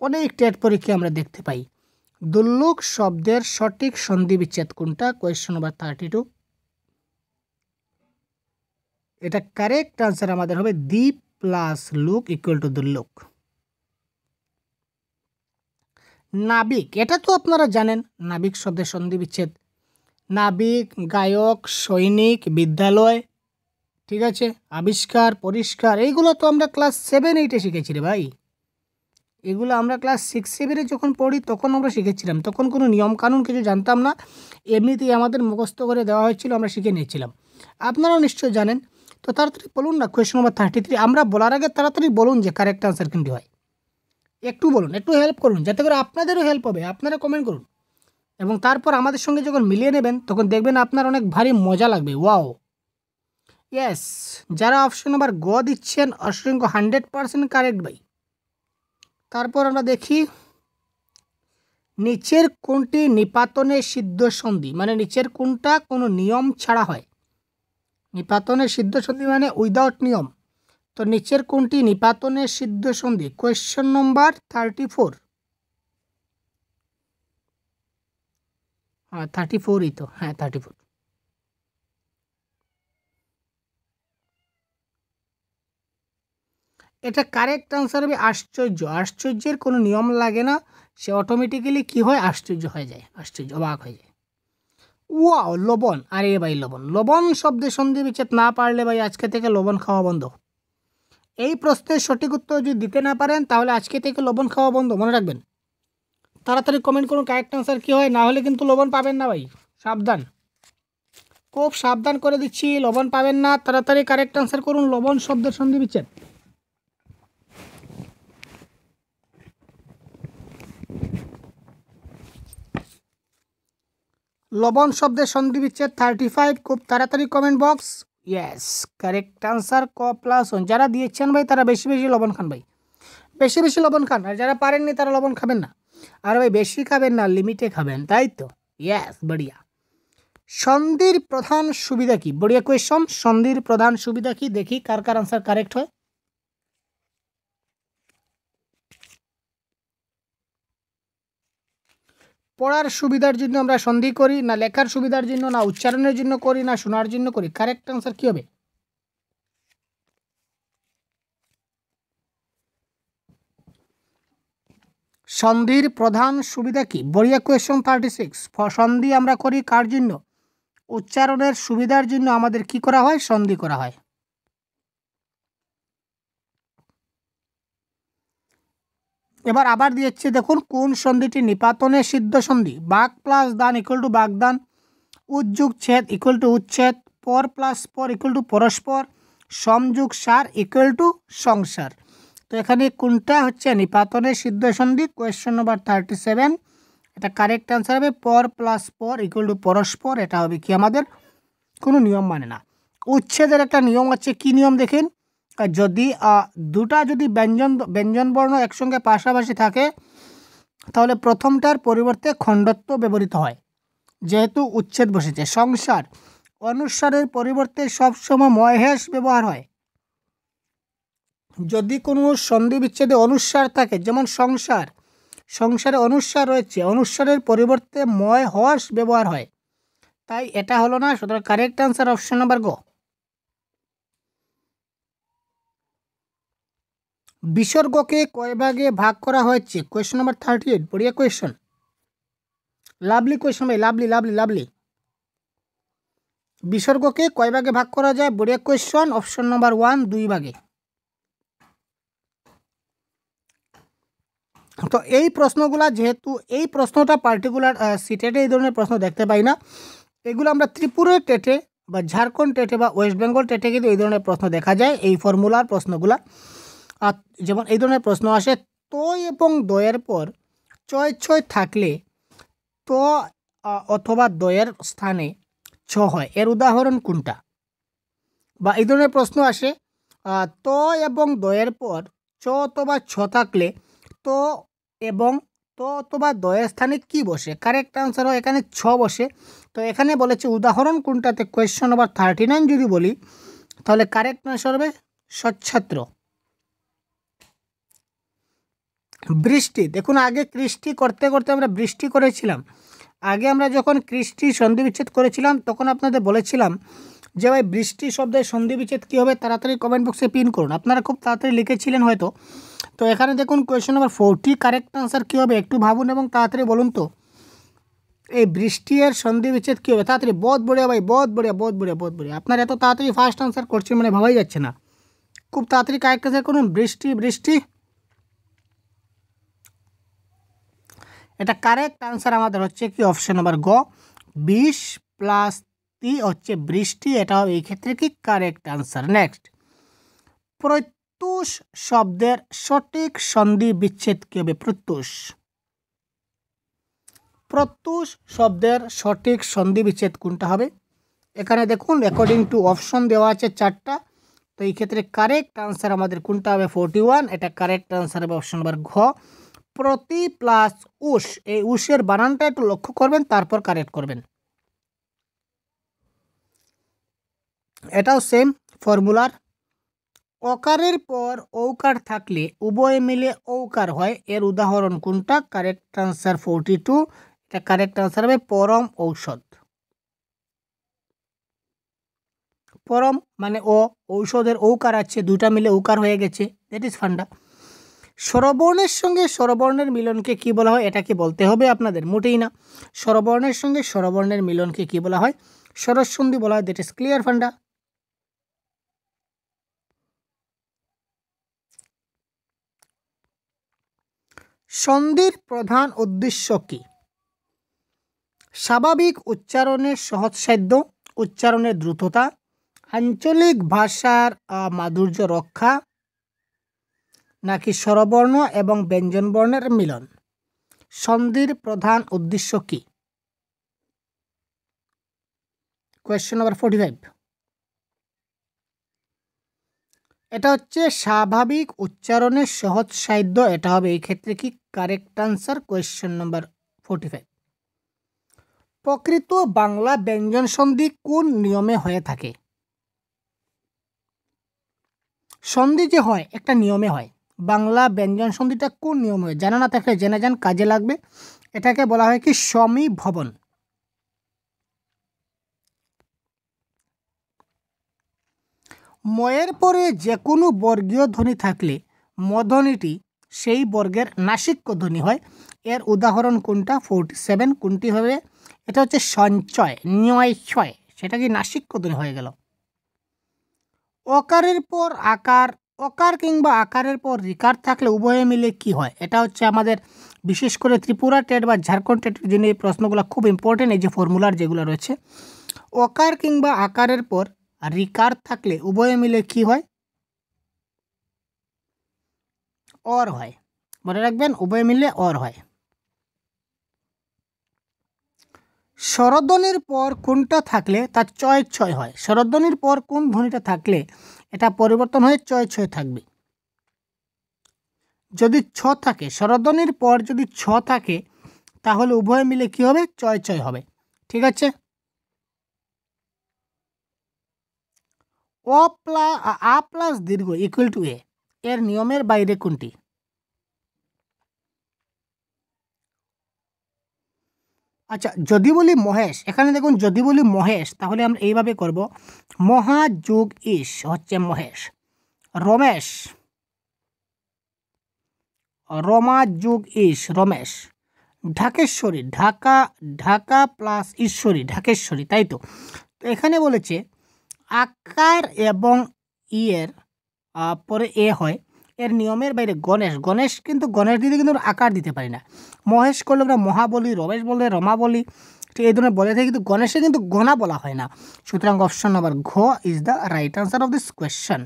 অনেক টেট পরীক্ষায় আমরা দেখতে পাই। দুল্লোক শব্দের সঠিক সন্ধি বিচ্ছেদ কোনটা? Question number 32। এটা কারেক্ট আনসার আমাদের হবে দ্বীপ প্লাস লুক ইকুয়াল টু দুল্লোক। নাবিক, এটা তো আপনারা জানেন নাবিক শব্দের সন্ধি বিচ্ছেদ। নাবিক, গায়ক, সৈনিক, বিদ্যালয়, ঠিক আছে, আবিষ্কার, পরিষ্কার, এইগুলো তো আমরা ক্লাস 7-8-এ শিখেছি রে ভাই। এগুলো আমরা ক্লাস 6-7-এ যখন পড়ি তখন আমরা শিখেছিলাম। তখন কোনো নিয়মকানুন কিছু জানতাম না, এমনিতেই আমাদের মুখস্থ করে দেওয়া হয়েছিল, আমরা শিখে নিয়েছিলাম। আপনারাও নিশ্চয়ই জানেন। তো তাড়াতাড়ি বলুন না কোয়েশ্চন নাম্বার 33। আমরা বলার আগে তাড়াতাড়ি বলুন যে কারেক্ট আনসার কোনটি হয়। একটু বলুন, একটু হেল্প করুন, যাতে করে আপনাদেরও হেল্প হবে। আপনারা কমেন্ট করুন এবং তারপর আমাদের সঙ্গে যখন মিলিয়ে নেবেন তখন দেখবেন আপনার অনেক ভারী মজা লাগবে। ওয়াও, ইয়েস, যারা অপশন নাম্বার গ দিচ্ছেন অসংখ্য 100% কারেক্ট ভাই। তারপর আমরা দেখি নিচের কোনটি নিপাতনের সিদ্ধ সন্ধি, মানে নিচের কোনটা কোনো নিয়ম ছাড়া হয়? নিপাতনের সিদ্ধ সন্ধি মানে উইদাউট নিয়ম। তো নিচের কোনটি নিপাতনের সিদ্ধ সন্ধি? কোয়েশ্চন নম্বর 34। হ্যাঁ 34ই তো, হ্যাঁ 34। এটা কারেক্ট আনসার হবে আশ্চর্য। আশ্চর্যের কোনো নিয়ম লাগে না, সে অটোমেটিক্যালি কি হয়? আশ্চর্য হয়ে যায়, আশ্চর্য, অবাক হয়ে যায়। ওয়াও, লবণ। আরে ভাই লবণ, লবণ শব্দের সন্ধি বিচ্ছেদ না পারলে ভাই আজকে থেকে লবণ খাওয়া বন্ধ। এই প্রশ্নের সঠিক উত্তর যদি দিতে না পারেন তাহলে আজকে থেকে লবণ খাওয়া বন্ধ, মনে রাখবেন। তাড়াতাড়ি কমেন্ট করুন কারেক্ট আনসার কী হয়, না হলে কিন্তু লবণ পাবেন না ভাই, সাবধান, খুব সাবধান করে দিচ্ছি, লবণ পাবেন না। তাড়াতাড়ি কারেক্ট আনসার করুন। লবণ শব্দের সন্ধি বিচ্ছেদ, লবণ শব্দের সন্ধি বিচ্ছেদ 35। খুব তাড়াতাড়ি comment box. Yes, correct answer ক প্লাস 1। যারা দিয়েছেন ভাই তারা বেশি বেশি লবণ খান ভাই, বেশি বেশি লবণ খান। আর যারা পারেননি তারা লবণ খাবেন না। আর ভাই বেশি খাবেন না, লিমিটে খাবেন, তাই তো? ইয়েস, বড়িয়া। সন্ধির প্রধান সুবিধা কি? বড়িয়া কোয়েশ্চন। সন্ধির প্রধান সুবিধা কি? দেখি কার কার আনসার কারেক্ট হয়। পড়ার সুবিধার জন্য আমরা সন্ধি করি, না লেখার সুবিধার জন্য, না উচ্চারণের জন্য করি, না শোনার জন্য করি? কারেক্ট আনসার কি হবে? সন্ধির প্রধান সুবিধা কি? বড়িয়া কোয়েশ্চন 36। সন্ধি আমরা করি কার জন্য? উচ্চারণের সুবিধার জন্য আমাদের কি করা হয়? সন্ধি করা হয়। এবার আবার দিয়েছে দেখুন, কোন সন্ধিটি নিপাতনের সিদ্ধ সন্ধি? বাক প্লাস দান ইকুয়াল টু বাগদান, উজ্জুগ ছেদ ইকুয়াল টু উচ্ছেদ, পর প্লাস পর ইকুয়াল টু পরস্পর, সমযুগ সার ইকুয়াল টু সংসার। তো এখানে কোনটা হচ্ছে নিপাতনের সিদ্ধ সন্ধি? Question number 37। এটা কারেক্ট আনসার হবে পর প্লাস পর ইকুয়াল টু পরস্পর। এটা হবে কি আমাদের কোনো নিয়ম মানে না। উচ্ছেদের একটা নিয়ম আছে, কি নিয়ম দেখেন? যদি দুটা যদি ব্যঞ্জনবর্ণ একসঙ্গে পাশাপাশি থাকে তাহলে প্রথমটার পরিবর্তে খণ্ডত্ব ব্যবহৃত হয়, যেহেতু উচ্ছেদ বসেছে। সংসার, অনুসারের পরিবর্তে সবসময় মহেশ ব্যবহার হয়, যদি কোনো সন্ধি বিচ্ছেদে অনুস্বার থাকে, যেমন সংসার, সংসারে অনুস্বার রয়েছে, অনুস্বারের পরিবর্তে ময় হর্ষ ব্যবহার হয়, তাই এটা হলো না। সুতরাং কারেক্ট আনসার অপশন নাম্বার গ। বিসর্গকে কয় ভাগে ভাগ করা হয়েছে? Question number 38। বড়িয়া কোয়েশ্চন, লাভলি কোয়েশ্চন ভাই, লাভলি লাভলি লাভলি। বিসর্গকে কয় ভাগে ভাগ করা যায়? বড়িয়া কোয়েশ্চন, অপশন নাম্বার 1, 2 ভাগে। তো এই প্রশ্নগুলা, যেহেতু এই প্রশ্নটা পার্টিকুলার সিটেটে এই ধরনের প্রশ্ন দেখতে পাই না, এগুলো আমরা ত্রিপুরা টেটে বা ঝাড়খণ্ড টেটে বা ওয়েস্ট বেঙ্গল টেটে কিন্তু এই ধরনের প্রশ্ন দেখা যায়, এই ফর্মুলার প্রশ্নগুলা। আর যেমন এই ধরনের প্রশ্ন আসে, তো এবং দয়ের পর ছয় ছয় থাকলে তো অথবা দয়ের স্থানে ছ হয়, এর উদাহরণ কোনটা? বা এই ধরনের প্রশ্ন আসে, তো এবং দয়ের পর চ অথবা ছ থাকলে তো এবং তো অথবা দয়ের স্থানে কি বসে? কারেক্ট আনসার হয় এখানে ছ বসে। তো এখানে বলেছে উদাহরণ কোনটাতে? কোয়েশ্চন নাম্বার 39 যদি বলি, তাহলে কারেক্ট আনসার হবে সচ্ছাত্র। বৃষ্টি, দেখুন আগে কৃষ্টি করতে করতে আমরা বৃষ্টি করেছিলাম। আগে আমরা যখন কৃষ্টি সন্ধি বিচ্ছেদ করেছিলাম তখন আপনাদের বলেছিলাম যে ভাই বৃষ্টি শব্দের সন্ধি বিচ্ছেদ কী হবে, তাড়াতাড়ি কমেন্ট বক্সে পিন করুন। আপনারা খুব তাড়াতাড়ি লিখেছিলেন হয়তো। তো এখানে দেখুন কোয়েশ্চন নাম্বার 40 কারেক্ট আনসার কী হবে একটু ভাবুন এবং তাড়াতাড়ি বলুন তো। এই বৃষ্টি এর সন্ধি বিচ্ছেদ কী হবে? তাড়াতাড়ি, বহুত বড়িয়া ভাই, বহুত বড়িয়া, বহুত বড়িয়া, বহুত বড়িয়া। আপনারা এত তাড়াতাড়ি ফার্স্ট আনসার করছেন মানে ভাবাই যাচ্ছে না। খুব তাড়াতাড়ি কারেক্ট আনসার করুন। বৃষ্টি, বৃষ্টি, এটা কারেক্ট আনসার আমাদের হচ্ছে কি অপশন নাম্বার গ, 20 + 3 হচ্ছে বৃষ্টি, এটা হবে এই ক্ষেত্রে কি কারেক্ট আনসার। নেক্সট, প্রত্যুষ শব্দের সঠিক সন্ধি বিচ্ছেদ কি হবে? প্রত্যুষ, প্রত্যুষ শব্দের সঠিক সন্ধি বিচ্ছেদ কোনটা হবে? এখানে দেখুন অ্যাকর্ডিং টু অপশন দেওয়া আছে 4টা। তো এই ক্ষেত্রে কারেক্ট আনসার আমাদের কোনটা হবে? 41, এটা কারেক্ট আনসার হবে অপশন নাম্বার ঘ, প্রতি প্লাস উষ। এই উষের বানানটা একটু লক্ষ্য করবেন, তারপর কারেক্ট করবেন। এটাও সেম ফর্মুলার। অকারের পর ঔকার থাকলে উভয় মিলে ঔকার হয়, এর উদাহরণ কোনটা? কারেক্ট আনসার 42, এটা কারেক্ট আনসার হবে পরম ঔষধ। পরম মানে ঔষধের ঔকার আছে, দুটা মিলে ঔকার হয়ে গেছে, দ্যাট ইজ ফান্ডা। স্বরবর্ণের সঙ্গে স্বরবর্ণের মিলনকে কি বলা হয়? এটা কি বলতে হবে আপনাদের? মোটেই না। স্বরবর্ণের সঙ্গে স্বরবর্ণের মিলনকে কি বলা হয়? স্বরসন্ধি বলা হয়, দ্যাট ইজ ক্লিয়ার ফান্ডা। সন্ধির প্রধান উদ্দেশ্য কি? স্বাভাবিক উচ্চারণের সহজসাধ্য, উচ্চারণের দ্রুততা, আঞ্চলিক ভাষার মাধুর্য রক্ষা, নাকি স্বরবর্ণ এবং ব্যঞ্জনবর্ণের মিলন? সন্ধির প্রধান উদ্দেশ্য কি? Question number 45। এটা হচ্ছে স্বাভাবিক উচ্চারণের সহজসাধ্য, এটা হবে এই ক্ষেত্রে কি কারেক্ট আনসার, কোয়েশ্চন নাম্বার 45। প্রকৃত বাংলা ব্যঞ্জন সন্ধি কোন নিয়মে হয়ে থাকে? সন্ধি যে হয় একটা নিয়মে হয়, বাংলা ব্যঞ্জন সন্ধিটা কোন নিয়মে হয়? জানা না থাকলে জেনে যান, কাজে লাগবে। এটাকে বলা হয় কি সমীভবন। ময়ের পরে যে কোনো বর্গীয় ধ্বনি থাকলে মধ্বনিটি সেই বর্গের নাসিক্য ধ্বনি হয়, এর উদাহরণ কোনটা? 47, কোনটি হবে? এটা হচ্ছে সঞ্চয়, নিয় ছয়, সেটা কি নাসিক্য ধ্বনি হয়ে গেল। অকারের পর আকার, অকার কিংবা আকারের পর রিকার থাকলে উভয়ে মিলে কি হয়? এটা হচ্ছে আমাদের বিশেষ করে ত্রিপুরা টেট বা ঝাড়খণ্ড টেটের জন্য এই প্রশ্নগুলো খুব ইম্পর্টেন্ট। এই যে ফর্মুলার যেগুলো রয়েছে, অকার কিংবা আকারের পর রিকার থাকলে উভয়ে মিলে কি হয়? অর হয়। মনে রাখবেন, উভয় মিলে অর হয়। স্বরধ্বনির পর কোনটা থাকলে তার চয় ছয় হয়? স্বরধ্বনির পর কোন ধ্বনিটা থাকলে এটা পরিবর্তন হয়ে চয় ছয় থাকবে? যদি ছ থাকে, স্বরধ্বনির পর যদি ছ থাকে তাহলে উভয় মিলে কি হবে? চয় ছয় হবে। ঠিক আছে। আ প্লাস দীর্ঘ ইকুয়াল টু এ, এর নিয়মের বাইরে কোনটি? আচ্ছা, যদি বলি মহেশ, এখানে দেখুন যদি বলি মহেশ তাহলে আমরা এইভাবে করব, মহা যোগ ইস হচ্ছে মহেশ। রমেশ, রমা যোগ ইস রমেশ। ঢাকেশ্বরী, ঢাকা, ঢাকা প্লাস ঈশ্বরী, ঢাকেশ্বরী, তাই তো। তো এখানে বলেছে আকার এবং ইয়ের পরে এ হয়, এর নিয়মের বাইরে গণেশ, গণেশ কিন্তু গণেশ দিতে কিন্তু আকার দিতে পারি না। মহেশ করলে আমরা মহা বলি, রমেশ বললে রমা বলি, ঠিক এই ধরনের বলে থাকি, কিন্তু গণেশে কিন্তু গণা বলা হয় না। সুতরাং অপশন নাম্বার ঘ is the right answer of this question.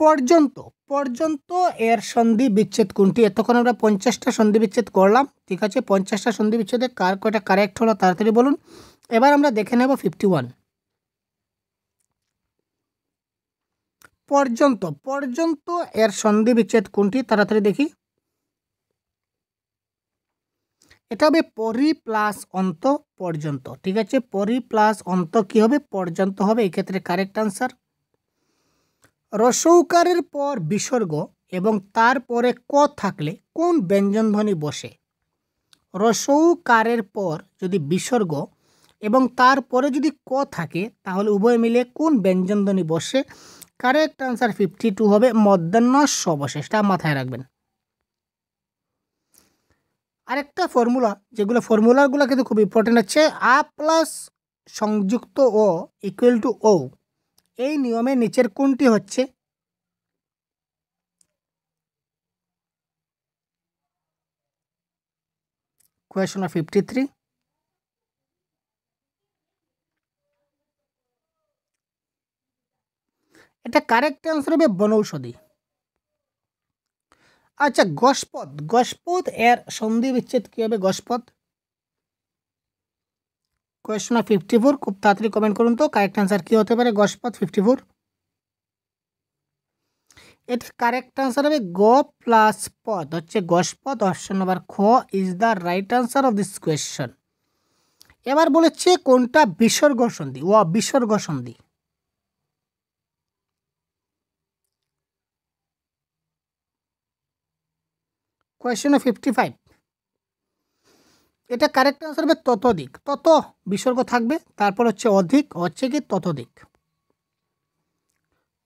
পর্যন্ত, পর্যন্ত এর সন্ধি বিচ্ছেদ কোনটি? এতক্ষণ আমরা 50টা সন্ধি বিচ্ছেদ করলাম, ঠিক আছে। 50টা সন্ধি বিচ্ছেদে কার কয়টা কারেক্ট হলো তাড়াতাড়ি বলুন। এবার আমরা দেখে নেব 51। পর্যন্ত, পর্যন্ত এর সন্ধি বিচ্ছেদ কোনটি তাড়াতাড়ি দেখি। এটা হবে পরি প্লাস অন্ত পর্যন্ত, ঠিক আছে। পরি প্লাস অন্ত কি হবে? পর্যন্ত হবে, এক্ষেত্রে কারেক্ট আনসার। রসৌকারের পর বিসর্গ এবং তারপরে ক থাকলে কোন ব্যঞ্জনধ্বনি বসে? রসৌকারের পর যদি বিসর্গ এবং তারপরে যদি ক থাকে তাহলে উভয় মিলে কোন ব্যঞ্জনধ্বনি বসে? কারেক্ট আনসার 52 হবে, মধ্যাহ্ন সবশেষ, এটা মাথায় রাখবেন। আরেকটা ফর্মুলা, যেগুলো ফর্মুলাগুলো কিন্তু খুব ইম্পর্টেন্ট হচ্ছে, আ প্লাস সংযুক্ত ও ইকুয়াল টু ও, এই নিয়মে নিচের কোনটি হচ্ছে? কোয়েশ্চন 53। এটা কারেক্ট অ্যান্সার হবে বনৌষধি। আচ্ছা, গসপদ, গসপদ এর সন্ধি বিচ্ছেদ কী হবে? গসপদ, কোয়েশ্চন 54, খুব তাড়াতাড়ি কমেন্ট করুন তো কারেক্ট অ্যান্সার কী হতে পারে গসপদ 54। এটা কারেক্ট আনসার হবে গ প্লাস পদ হচ্ছে গসপদ। অপশন নাম্বার খ is the right answer of this question. এবার বলেছে কোনটা বিসর্গ সন্ধি? ও বিসর্গ সন্ধি। কোয়েশ্চন 55, এটা কারেক্ট আনসার হবে ততোধিক। তত বিসর্গ থাকবে, তারপর হচ্ছে অধিক, হচ্ছে কি ততোধিক।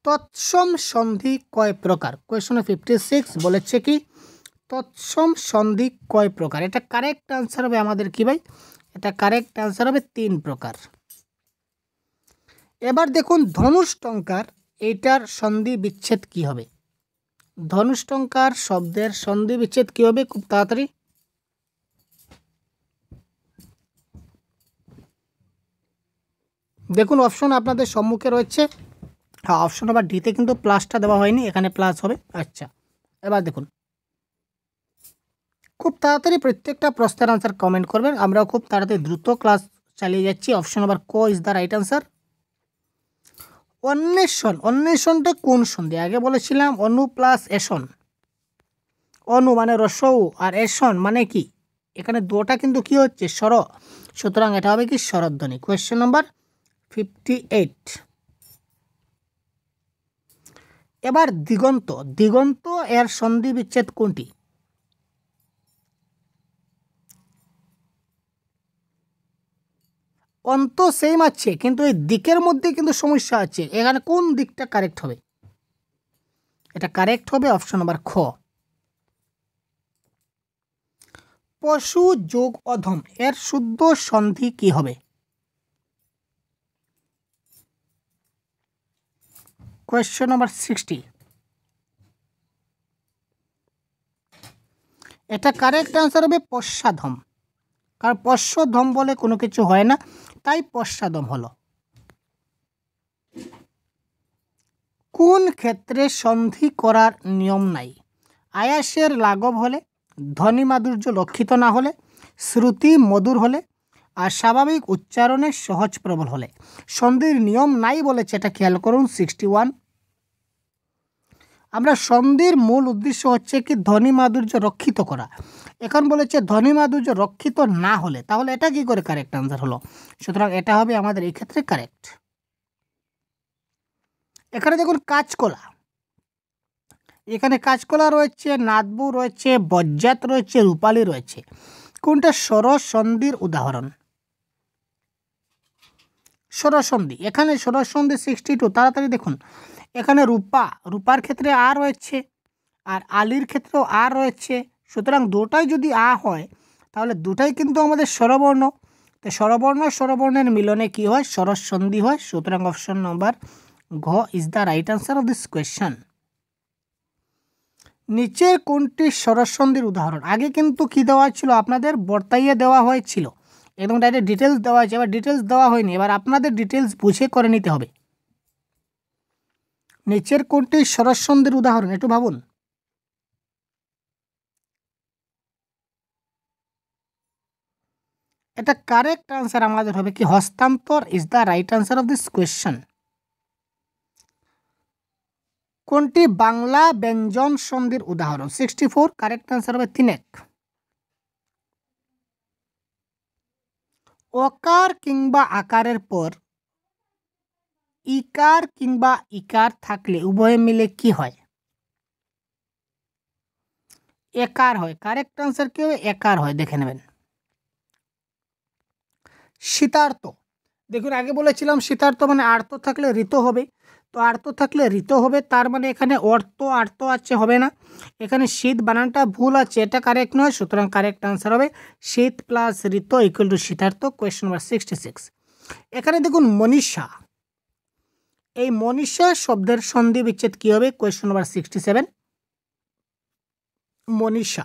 তৎসম সন্ধি কয় প্রকার? কোয়েশ্চন 56 বলেছে কি তৎসম সন্ধি কয় প্রকার? এটা কারেক্ট আনসার হবে আমাদের কি ভাই? এটা কারেক্ট আনসার হবে 3 প্রকার। এবার দেখুন ধনুষ্টঙ্কার, এইটার সন্ধি বিচ্ছেদ কি হবে? ধনুষ্টঙ্কার শব্দের সন্ধি বিচ্ছেদ কি হবে? খুব তাড়াতাড়ি দেখুন, অপশন আপনাদের সম্মুখে রয়েছে। হ্যাঁ, অপশন নাম্বার ডিতে কিন্তু প্লাসটা দেওয়া হয়নি, এখানে প্লাস হবে। আচ্ছা, এবার দেখুন খুব তাড়াতাড়ি প্রত্যেকটা প্রশ্নের আনসার কমেন্ট করবেন, আমরাও খুব তাড়াতাড়ি দ্রুত ক্লাস চালিয়ে যাচ্ছি। অপশন নাম্বার ক ইজ দ্য রাইট আনসার। অন্বেষণ, অন্বেষণটা কোন সন্ধি? আগে বলেছিলাম অনু প্লাস এসন। অনু মানে রসৌ আর এসন মানে কি? এখানে দুটা কিন্তু কি হচ্ছে স্বর, সুতরাং এটা হবে কি স্বরধ্বনি। Question number 58। এবার দিগন্ত, দিগন্ত এর সন্ধি বিচ্ছেদ কোনটি? অন্ত সেম আছে কিন্তু এই দিকের মধ্যে কিন্তু সমস্যা আছে, এখানে কোন দিকটা কারেক্ট হবে? এটা কারেক্ট হবে অপশন নাম্বার খ। পশু যোগ অধম এর শুদ্ধ সন্ধি কি হবে? কোয়েশ্চন নাম্বার 60, এটা কারেক্ট আনসার হবে পশ্চাধম, কারণ পশ্চধম বলে কোনো কিছু হয় না, তাই পশ্চাদম হলো। কোন ক্ষেত্রে সন্ধি করার নিয়ম নাই? আয়াসের লাঘব হলে, ধ্বনি মাধুর্য লক্ষিত না হলে, শ্রুতি মধুর হলে, আর স্বাভাবিক উচ্চারণে সহজ প্রবল হলে। সন্ধির নিয়ম নাই বলেছে, এটা খেয়াল করুন 61। আমরা সন্ধির মূল উদ্দেশ্য হচ্ছে কি ধ্বনি মাধুর্য রক্ষিত করা। এখন বলেছে ধ্বনি মাধুর্য রক্ষিত না হলে, তাহলে এটা কি করে কারেক্ট আনসার হলো? সুতরাং এটা হবে আমাদের এই ক্ষেত্রে কারেক্ট। এখানে দেখুন কাঁচকলা, এখানে কাঁচকলা রয়েছে, নাদবু রয়েছে, বজ্জাত রয়েছে, রূপালী রয়েছে। কোনটা স্বরসন্ধির উদাহরণ? স্বরসন্ধি, এখানে স্বরসন্ধি 62। তাড়াতাড়ি দেখুন, এখানে রূপার ক্ষেত্রে আ রয়েছে, আর আলির ক্ষেত্রেও আ রয়েছে। সুতরাং দুটাই যদি আ হয় তাহলে দুটাই কিন্তু আমাদের স্বরবর্ণ। তো স্বরবর্ণের মিলনে কি হয়? স্বরসন্ধি হয়। সুতরাং অপশন নম্বর ঘ is the right answer of this question. নিচের কোনটি স্বরসন্ধির উদাহরণ? আগে কিন্তু কি দেওয়া ছিল আপনাদের? বর্তাইয়ে দেওয়া হয়েছিল, এবং ডাইরেক্ট ডিটেলস দেওয়া হয়েছে। এবার ডিটেলস দেওয়া হয়নি, এবার আপনাদের ডিটেলস বুঝে করে নিতে হবে। নিচের কোনটি স্বরসন্ধির উদাহরণ? একটু ভাবুন। এটা কারেক্ট আনসার আমাদের হবে কি? হস্তান্তর is the right answer of this question. কোনটি বাংলা ব্যঞ্জন সন্ধির উদাহরণ? 64। কারেক্ট আনসার হবে তিনেক। অকার কিংবা আকারের পর ইকার কিংবা ইকার থাকলে উভয়ে মিলে কি হয়? একার হয়। কারেক্ট আনসার কি হবে? একার হয়। দেখে নেবেন। শীতার্থ, দেখুন আগে বলেছিলাম শীতার্থ মানে আর্ত থাকলে ঋত হবে। তো আর্ত থাকলে ঋত হবে, তার মানে এখানে আর্ত আছে, হবে না। এখানে শীত বানানটা ভুল আছে, এটা কারেক্ট নয়। সুতরাং কারেক্ট আনসার হবে শীত প্লাস ঋত ইকুয়াল টু শীতার্থ। Question number 66। এখানে দেখুন মনীষা, এই মনীষা শব্দের সন্ধি বিচ্ছেদ কি হবে? Question number 67। মনীষা,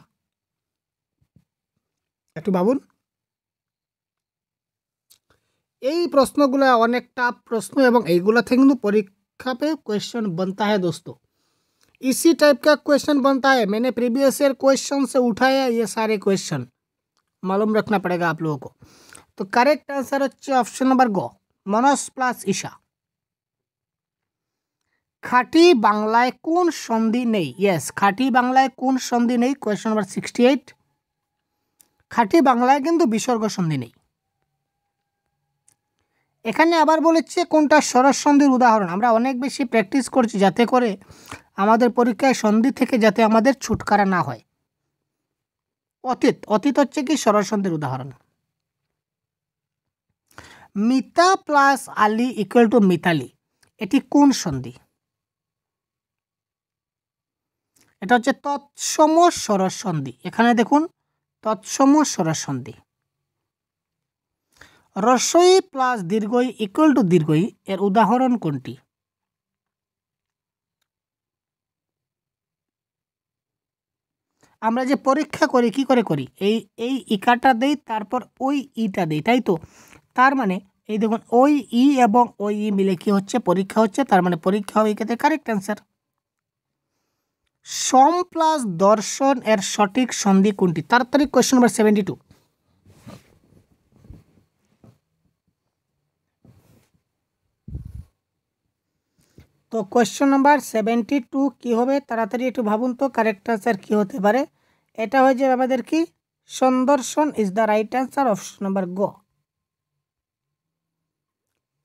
একটু ভাবুন। এই প্রশ্নগুলো অনেক টাফ प्रश्न, এবং এইগুলা থেকে কিন্তু परीक्षा पे क्वेश्चन बनता है दोस्तों। इसी टाइप का क्वेश्चन बनता है। मैंने प्रीवियस ईयर क्वेश्चन से उठाया ये सारे क्वेश्चन, मालूम रखना पड़ेगा आप लोगों को। तो करेक्ट आंसर হচ্ছে অপশন নাম্বার গ, মনস প্লাস ঈশা। খাঁটি বাংলায় কোন সন্ধি নেই? ইয়েস, খাঁটি বাংলায় কোন সন্ধি নেই? Question number 68। খাঁটি বাংলায় কিন্তু বিসর্গ সন্ধি নেই। এখানে আবার বলেছে কোনটা স্বরসন্ধির উদাহরণ। আমরা অনেক বেশি প্র্যাকটিস করছি যাতে করে আমাদের পরীক্ষায় সন্ধি থেকে যাতে আমাদের ছুটকারা না হয়। অতীত হচ্ছে কি স্বরসন্ধির উদাহরণ। মিতা প্লাস আলী ইকুয়াল টু মিতালি, এটি কোন সন্ধি? এটা হচ্ছে তৎসম স্বরসন্ধি। এখানে দেখুন তৎসম স্বরসন্ধি। রস্বই প্লাস দীর্ঘই ইকুয়াল টু দীর্ঘই, এর উদাহরণ কোনটি? আমরা যে পরীক্ষা করি কি করে করি? এই ইকাটা দেই, তারপর ওই ইটা দেই, তাই তো? তার মানে এই দেখুন ওই ই এবং ওই ই মিলে কি হচ্ছে? পরীক্ষা হচ্ছে। তার মানে পরীক্ষা হবে এক্ষেত্রে কারেক্ট অ্যান্সার। সম প্লাস দর্শন এর সঠিক সন্ধি কোনটি? তাড়াতাড়ি কোয়েশ্চন নাম্বার 72। তো কোয়েশ্চন নাম্বার 72 কি হবে? তাড়াতাড়ি একটু ভাবুন তো কারেক্ট আনসার কি হতে পারে। এটা হয়ে যাবে আমাদের কি? সন্দর্শন is the right answer, option number গ।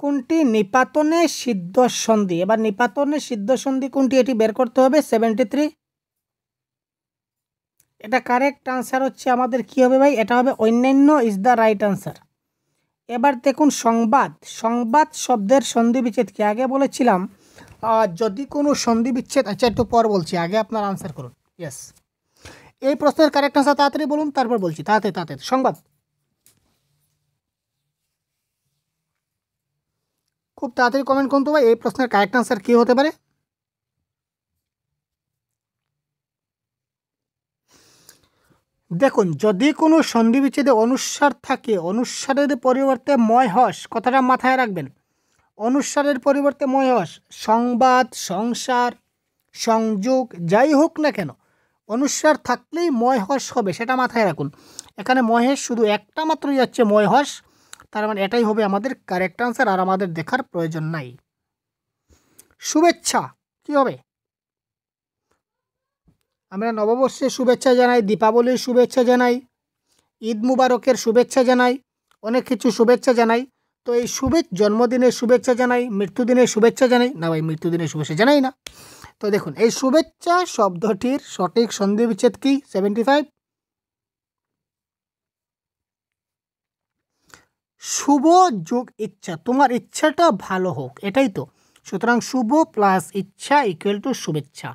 কোনটি নিপাতনে সিদ্ধ সন্ধি? এবার নিপাতনে সিদ্ধ সন্ধি কোনটি এটি বের করতে হবে। 73। এটা কারেক্ট আনসার হচ্ছে আমাদের কি হবে ভাই? এটা হবে অন্যান্য ইজ দ্য রাইট আনসার। এবার দেখুন সংবাদ শব্দের সন্ধি বিচ্ছেদ কি? আগে বলেছিলাম যদি কোনো সন্ধি বিচ্ছেদ, আচ্ছা একটু পর বলছি, আগে আপনার আনসার করুন। ইয়েস, এই প্রশ্নের কারেক্ট আনসার তাড়াতাড়ি বলুন, তারপর বলছি। তাড়াতাড়ি সংবাদ, খুব তাড়াতাড়ি কমেন্ট করুন তো ভাই, এই প্রশ্নের কারেক্ট আনসার কী হতে পারে। দেখুন যদি কোনো সন্ধি বিচ্ছেদে অনুস্বার থাকে, অনুস্বারের পরিবর্তে ময় হস, কথাটা মাথায় রাখবেন। অনুস্বারের পরিবর্তে ময় হস, সংবাদ, সংসার, সংযোগ যাই হোক না কেন, অনুস্বার থাকলেই ময় হস হবে, সেটা মাথায় রাখুন। এখানে মহেশ শুধু একটা মাত্রই যাচ্ছে ময় হস, তার মানে এটাই হবে আমাদের কারেক্ট আনসার, আর আমাদের দেখার প্রয়োজন নাই। শুভেচ্ছা কি হবে? আমরা নববর্ষের শুভেচ্ছা জানাই, দীপাবলির শুভেচ্ছা জানাই, ঈদ মুবারকের শুভেচ্ছা জানাই, অনেক কিছু শুভেচ্ছা জানাই। তো তো এই জন্মদিনের শুভেচ্ছা জানাই, মৃত্যুদিনের শুভেচ্ছা জানাই না ভাই, মৃত্যুদিনের শুভেচ্ছা জানাই না। তো দেখুন এই শুভেচ্ছা শব্দটির সঠিক সন্ধি বিচ্ছেদ কি? 75। শুভ যোগ ইচ্ছা, তোমার ইচ্ছাটা ভালো হোক, এটাই তো। সুতরাং শুভ প্লাস ইচ্ছা ইকুয়াল টু শুভেচ্ছা।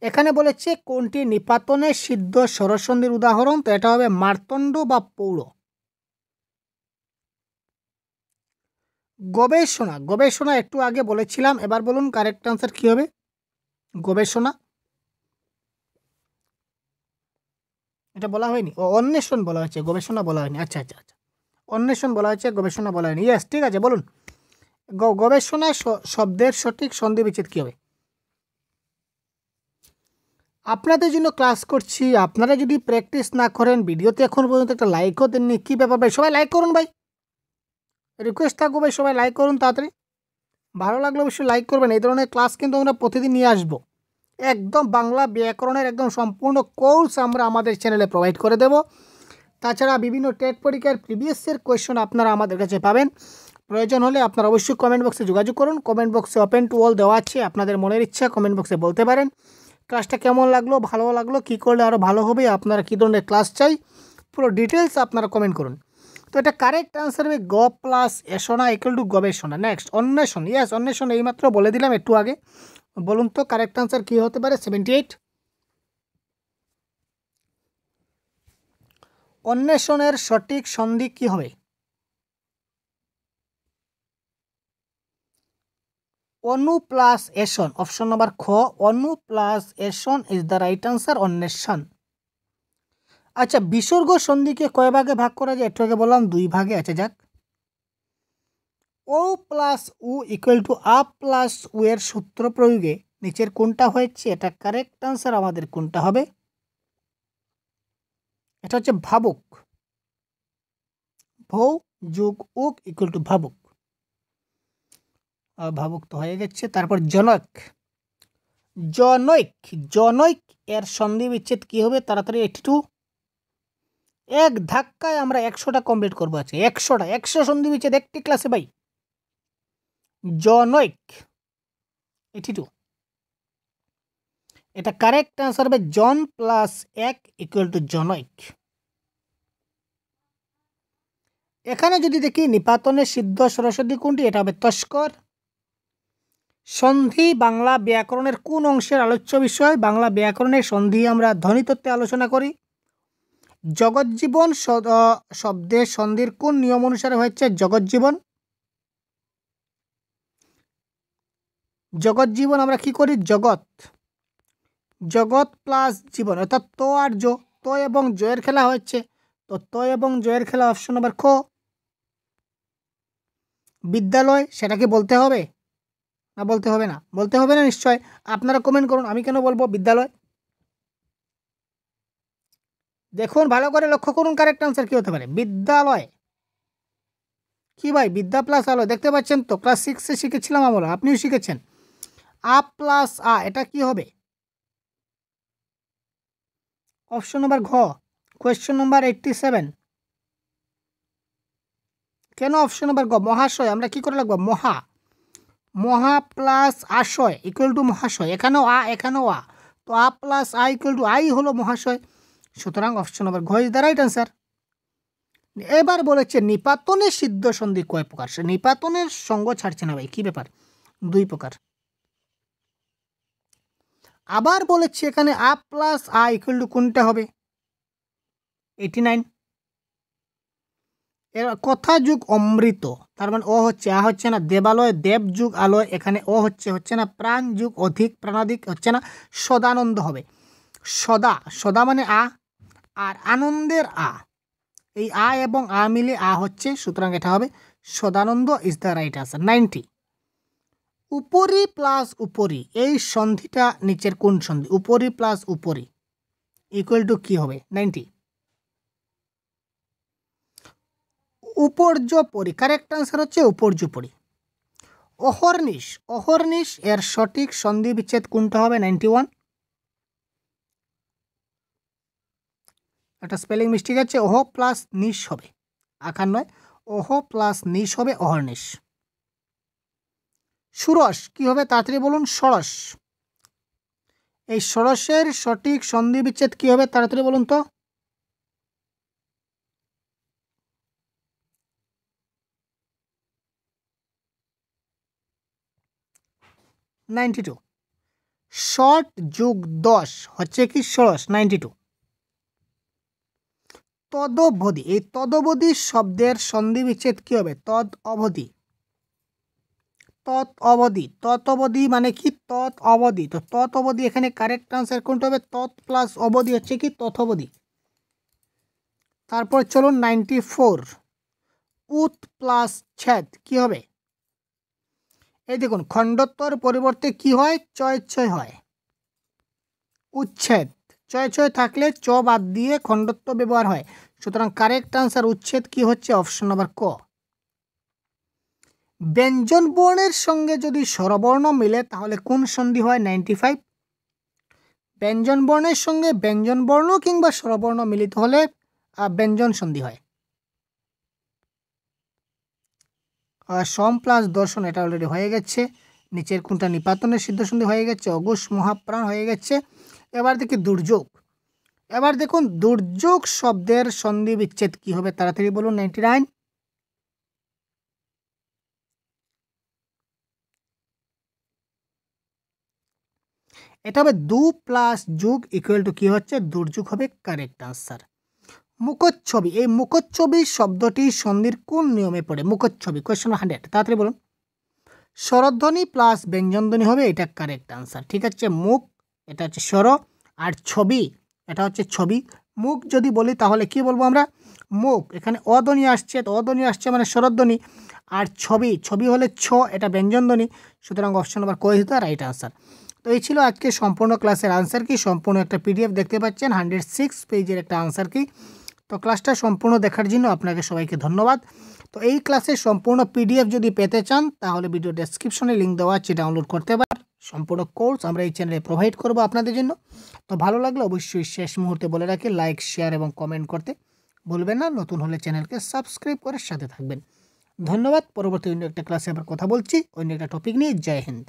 এখানে বলেছে কোনটি নিপাতনের সিদ্ধ স্বরসন্ধির উদাহরণ, তো এটা হবে মার্তণ্ড বা পৌড়। গবেষণা, গবেষণা একটু আগে বলেছিলাম, এবার বলুন কারেক্ট আনসার কি হবে? গবেষণা, এটা বলা হয়নি, ও অন্বেষণ বলা হয়েছে, গবেষণা বলা হয়নি। আচ্ছা আচ্ছা আচ্ছা, অন্বেষণ বলা হয়েছে, গবেষণা বলা হয়নি। ইয়েস, ঠিক আছে, বলুন গবেষণা শব্দের সঠিক সন্ধি বিচ্ছেদ কী হবে? আপনাদের জন্য ক্লাস করছি, আপনারা যদি প্র্যাকটিস না করেন, ভিডিওতে এখন পর্যন্ত একটা লাইকও দেননি, কী ব্যাপার ভাই? সবাই লাইক করুন ভাই, রিকোয়েস্ট থাকবো ভাই, সবাই লাইক করুন তাড়াতাড়ি। ভালো লাগলে অবশ্যই লাইক করবেন। এই ধরনের ক্লাস কিন্তু আমরা প্রতিদিন নিয়ে আসবো। একদম বাংলা ব্যাকরণের একদম সম্পূর্ণ কোর্স আমরা আমাদের চ্যানেলে প্রোভাইড করে দেব। তাছাড়া বিভিন্ন টেট পরীক্ষার প্রিভিয়াস ইয়ার কোয়েশ্চন আপনারা আমাদের কাছে পাবেন। প্রয়োজন হলে আপনারা অবশ্যই কমেন্ট বক্সে যোগাযোগ করুন। কমেন্ট বক্সে ওপেন টু অল দেওয়া আছে, আপনাদের মনের ইচ্ছা কমেন্ট বক্সে বলতে পারেন। ক্লাসটা কেমন লাগলো, ভালো লাগলো, কী করলে আরও ভালো হবে, আপনারা কী ধরনের ক্লাস চাই, পুরো ডিটেলস আপনারা কমেন্ট করুন। তো এটা কারেক্ট আনসার হবে গ প্লাস এসনা ইকুয়াল টু গবেষণা। নেক্সট অন্বেষণ, ইয়েস অন্বেষণ এইমাত্র বলে দিলাম একটু আগে। বলুন তো কারেক্ট আনসার কী হতে পারে? 78। অন্বেষণের সঠিক সন্ধি কী হবে? অনু প্লাস এসন, অপশন নম্বর খ, অনু প্লাস এসন ইজ দ্য রাইট আনসার, অন্বেষণ। আচ্ছা, বিসর্গ সন্ধিকে কয় ভাগে ভাগ করা যায়? একটু আগে বললাম 2 ভাগে। আচ্ছা যাক, ও প্লাস উ ইকুয়াল টু আ প্লাস উ এর সূত্র প্রয়োগে নিচের কোনটা হয়েছে? এটা কারেক্ট আনসার আমাদের কোনটা হবে? এটা হচ্ছে ভাবুক। ভৌ যোগ উক ইকুয়াল টু ভাবুক। ভাবুক তো হয়ে গেছে। তারপর জনক, জনৈক, জনৈক এর সন্ধি বিচ্ছেদ কি হবে? তাড়াতাড়ি 82। এক ধাক্কায় আমরা 100টা কমপ্লিট করবো। আছে 100টা, 100 সন্ধি বিচ্ছেদ একটি ক্লাসে ভাই। জনৈক 82, এটা কারেক্ট আনসার হবে জন প্লাস 1 ইকুয়াল টু জনৈক। এখানে যদি দেখি নিপাতনের সিদ্ধ সরস্বতী কোনটি? এটা হবে তস্কর। সন্ধি বাংলা ব্যাকরণের কোন অংশের আলোচ্য বিষয়? বাংলা ব্যাকরণের সন্ধি আমরা ধ্বনিতত্ত্বে আলোচনা করি। জগজ্জীবন শব্দের সন্ধির কোন নিয়ম অনুসারে হয়েছে? জগজ্জীবন, জগজ্জীবন আমরা কি করি? জগৎ, জগৎ প্লাস জীবন, অর্থাৎ তো আর জো, তো এবং জয়ের খেলা হচ্ছে, তো তো এবং জয়ের খেলা, অপশন নম্বর খ। বিদ্যালয়, সেটা কি বলতে হবে না বলতে হবে না? বলতে হবে না নিশ্চয়, আপনারা কমেন্ট করুন। আমি কেন বলবো বিদ্যালয়? দেখুন ভালো করে লক্ষ্য করুন, কারেক্ট আনসার কি হতে পারে? বিদ্যালয়। কি ভাই, বিদ্যা প্লাস আলো, দেখতে পাচ্ছেন তো, ক্লাস 6-এ শিখেছিলাম আমরা, আপনিও শিখেছেন। আ প্লাস আ, এটা কি হবে? অপশন নম্বর ঘ, কোয়েশ্চন নম্বর 87। কেন অপশন নম্বর গ? মহাশয়, আমরা কি করে লাগবো? মহা, মহা প্লাস আশয় ইকুয়াল টু মহাশয়, এখানেও আ এখানেও আ, তো আ প্লাস আ ইকুয়াল টু আই হলো মহাশয়। সুতরাং অপশন নম্বর ঘ ইজ দ্য রাইট আনসার। এবার বলেছে নিপাতনের সিদ্ধ সন্ধি কয় প্রকার? সে নিপাতনের সঙ্গ ছাড়ছে না ভাই, কি ব্যাপার? 2 প্রকার। আবার বলেছে এখানে আ প্লাস আ ইকুয়াল টু কোনটা হবে? 89। এর কথা যুগ অমৃত, তার মানে ও হচ্ছে, আ হচ্ছে না। দেবালয়, দেব যুগ আলয়, এখানে ও হচ্ছে না। প্রাণ যুগ অধিক, প্রাণাধিক হচ্ছে না। সদানন্দ হবে। সদা, সদা মানে আ, আর আনন্দের আ, এই আ এবং আ মিলে আ হচ্ছে, সুতরাং এটা হবে Sadananda is the right answer. 90। উপরি প্লাস উপরি, এই সন্ধিটা নিচের কোন সন্ধি? উপরি প্লাস উপরি ইকুয়াল টু কি হবে? 90। উপর্যপরি, কারেক্ট আনসার হচ্ছে উপর্যপরি। অহর্নিশ, অহর্নিশ এর সঠিক সন্ধি বিচ্ছেদ কোনটা হবে? 91। একটা স্পেলিং মিস্টেক আছে, ওহ প্লাস নিশ হবে, আকার নয়। ওহ প্লাস নিশ হবে অহর্নিশ। ষোড়শ কি হবে তাড়াতাড়ি বলুন? ষোড়শ। এই ষোড়শের সঠিক সন্ধি বিচ্ছেদ কি হবে তাড়াতাড়ি বলুন তো? Ninety two. ষট যোগ 10 হচ্ছে কি ষোড়শ, 92। তদবধি, এই তদবধি শব্দের সন্ধি বিচ্ছেদ কি হবে? তদ অবধি। তৎ অবধি, তৎ অবধি মানে কি? তৎ অবধি। তো তৎ অবধি এখানে কারেক্ট আনসার কোনটা হবে? তৎ প্লাস অবধি হচ্ছে কি তথবধি। তারপর চলুন 94। উত প্লাস ছেদ কি হবে? এই দেখুন খণ্ডত্বর পরিবর্তে কি হয়? চয় ছয় হয়। উচ্ছেদ, চয় ছয় থাকলে চ বাদ দিয়ে খণ্ডত্ব ব্যবহার হয়, সুতরাং কারেক্ট আনসার উচ্ছেদ কি হচ্ছে? অপশন নাম্বার ক। ব্যঞ্জন বর্ণের সঙ্গে যদি স্বরবর্ণ মিলে তাহলে কোন সন্ধি হয়? 95। ব্যঞ্জন বর্ণের সঙ্গে ব্যঞ্জন বর্ণ কিংবা স্বরবর্ণ মিলিত হলে ব্যঞ্জন সন্ধি হয়। সম প্লাস দর্শন এটা অলরেডি হয়ে গেছে। নিচের কোনটা নিপাতনের সিদ্ধ সন্ধি হয়ে গেছে। অঘোষ মহাপ্রাণ হয়ে গেছে। এবার দেখি দুর্যোগ। এবার দেখুন দুর্যোগ শব্দের সন্ধি বিচ্ছেদ কি হবে তাড়াতাড়ি বলুন? 99। এটা হবে দু প্লাস যুগ ইকুয়াল টু কি হচ্ছে? দুর্যোগ হবে কারেক্ট আনসার। মুখচ্ছবি, এই মুখচ্ছবি শব্দটি সন্ধির কোন নিয়মে পড়ে? মুখচ্ছবি কোয়েশ্চেন 100 তাড়াতাড়ি বলুন। স্বরধ্বনি প্লাস ব্যঞ্জনধ্বনি হবে, এটা কারেক্ট আনসার। ঠিক আছে, মুখ এটা হচ্ছে স্বর, আর ছবি এটা হচ্ছে ছবি। মুখ যদি বলি তাহলে কি বলবো আমরা? মুখ। এখানে অধ্বনি আসছে, তো অধ্বনি আসছে মানে স্বরধ্বনি। আর ছবি, ছবি হলে ছ, এটা ব্যঞ্জনধ্বনি। সুতরাং অপশন নাম্বার ক ইজ দ্য রাইট আনসার। তো এই ছিল আজকে সম্পূর্ণ ক্লাসের আনসার কি। সম্পূর্ণ একটা পিডিএফ দেখতে পাচ্ছেন, 106 পেজের একটা আনসার কি। তো ক্লাসটা সম্পূর্ণ দেখার জন্য আপনাকে সবাইকে ধন্যবাদ। তো এই ক্লাসের সম্পূর্ণ পিডিএফ যদি পেতে চান তাহলে ভিডিও ডেসক্রিপশনে লিঙ্ক দেওয়া আছে, ডাউনলোড করতে পারেন। সম্পূর্ণ কোর্স আমরা এই চ্যানেলে প্রোভাইড করব আপনাদের জন্য। তো ভালো লাগলে অবশ্যই শেষ মুহূর্তে বলে রাখি লাইক, শেয়ার এবং কমেন্ট করতে ভুলবেন না। নতুন হলে চ্যানেলকে সাবস্ক্রাইব করে সাথে থাকবেন। ধন্যবাদ। পরবর্তী অন্য একটা ক্লাসে আবার কথা বলছি অন্য একটা টপিক নিয়ে। জয় হিন্দ।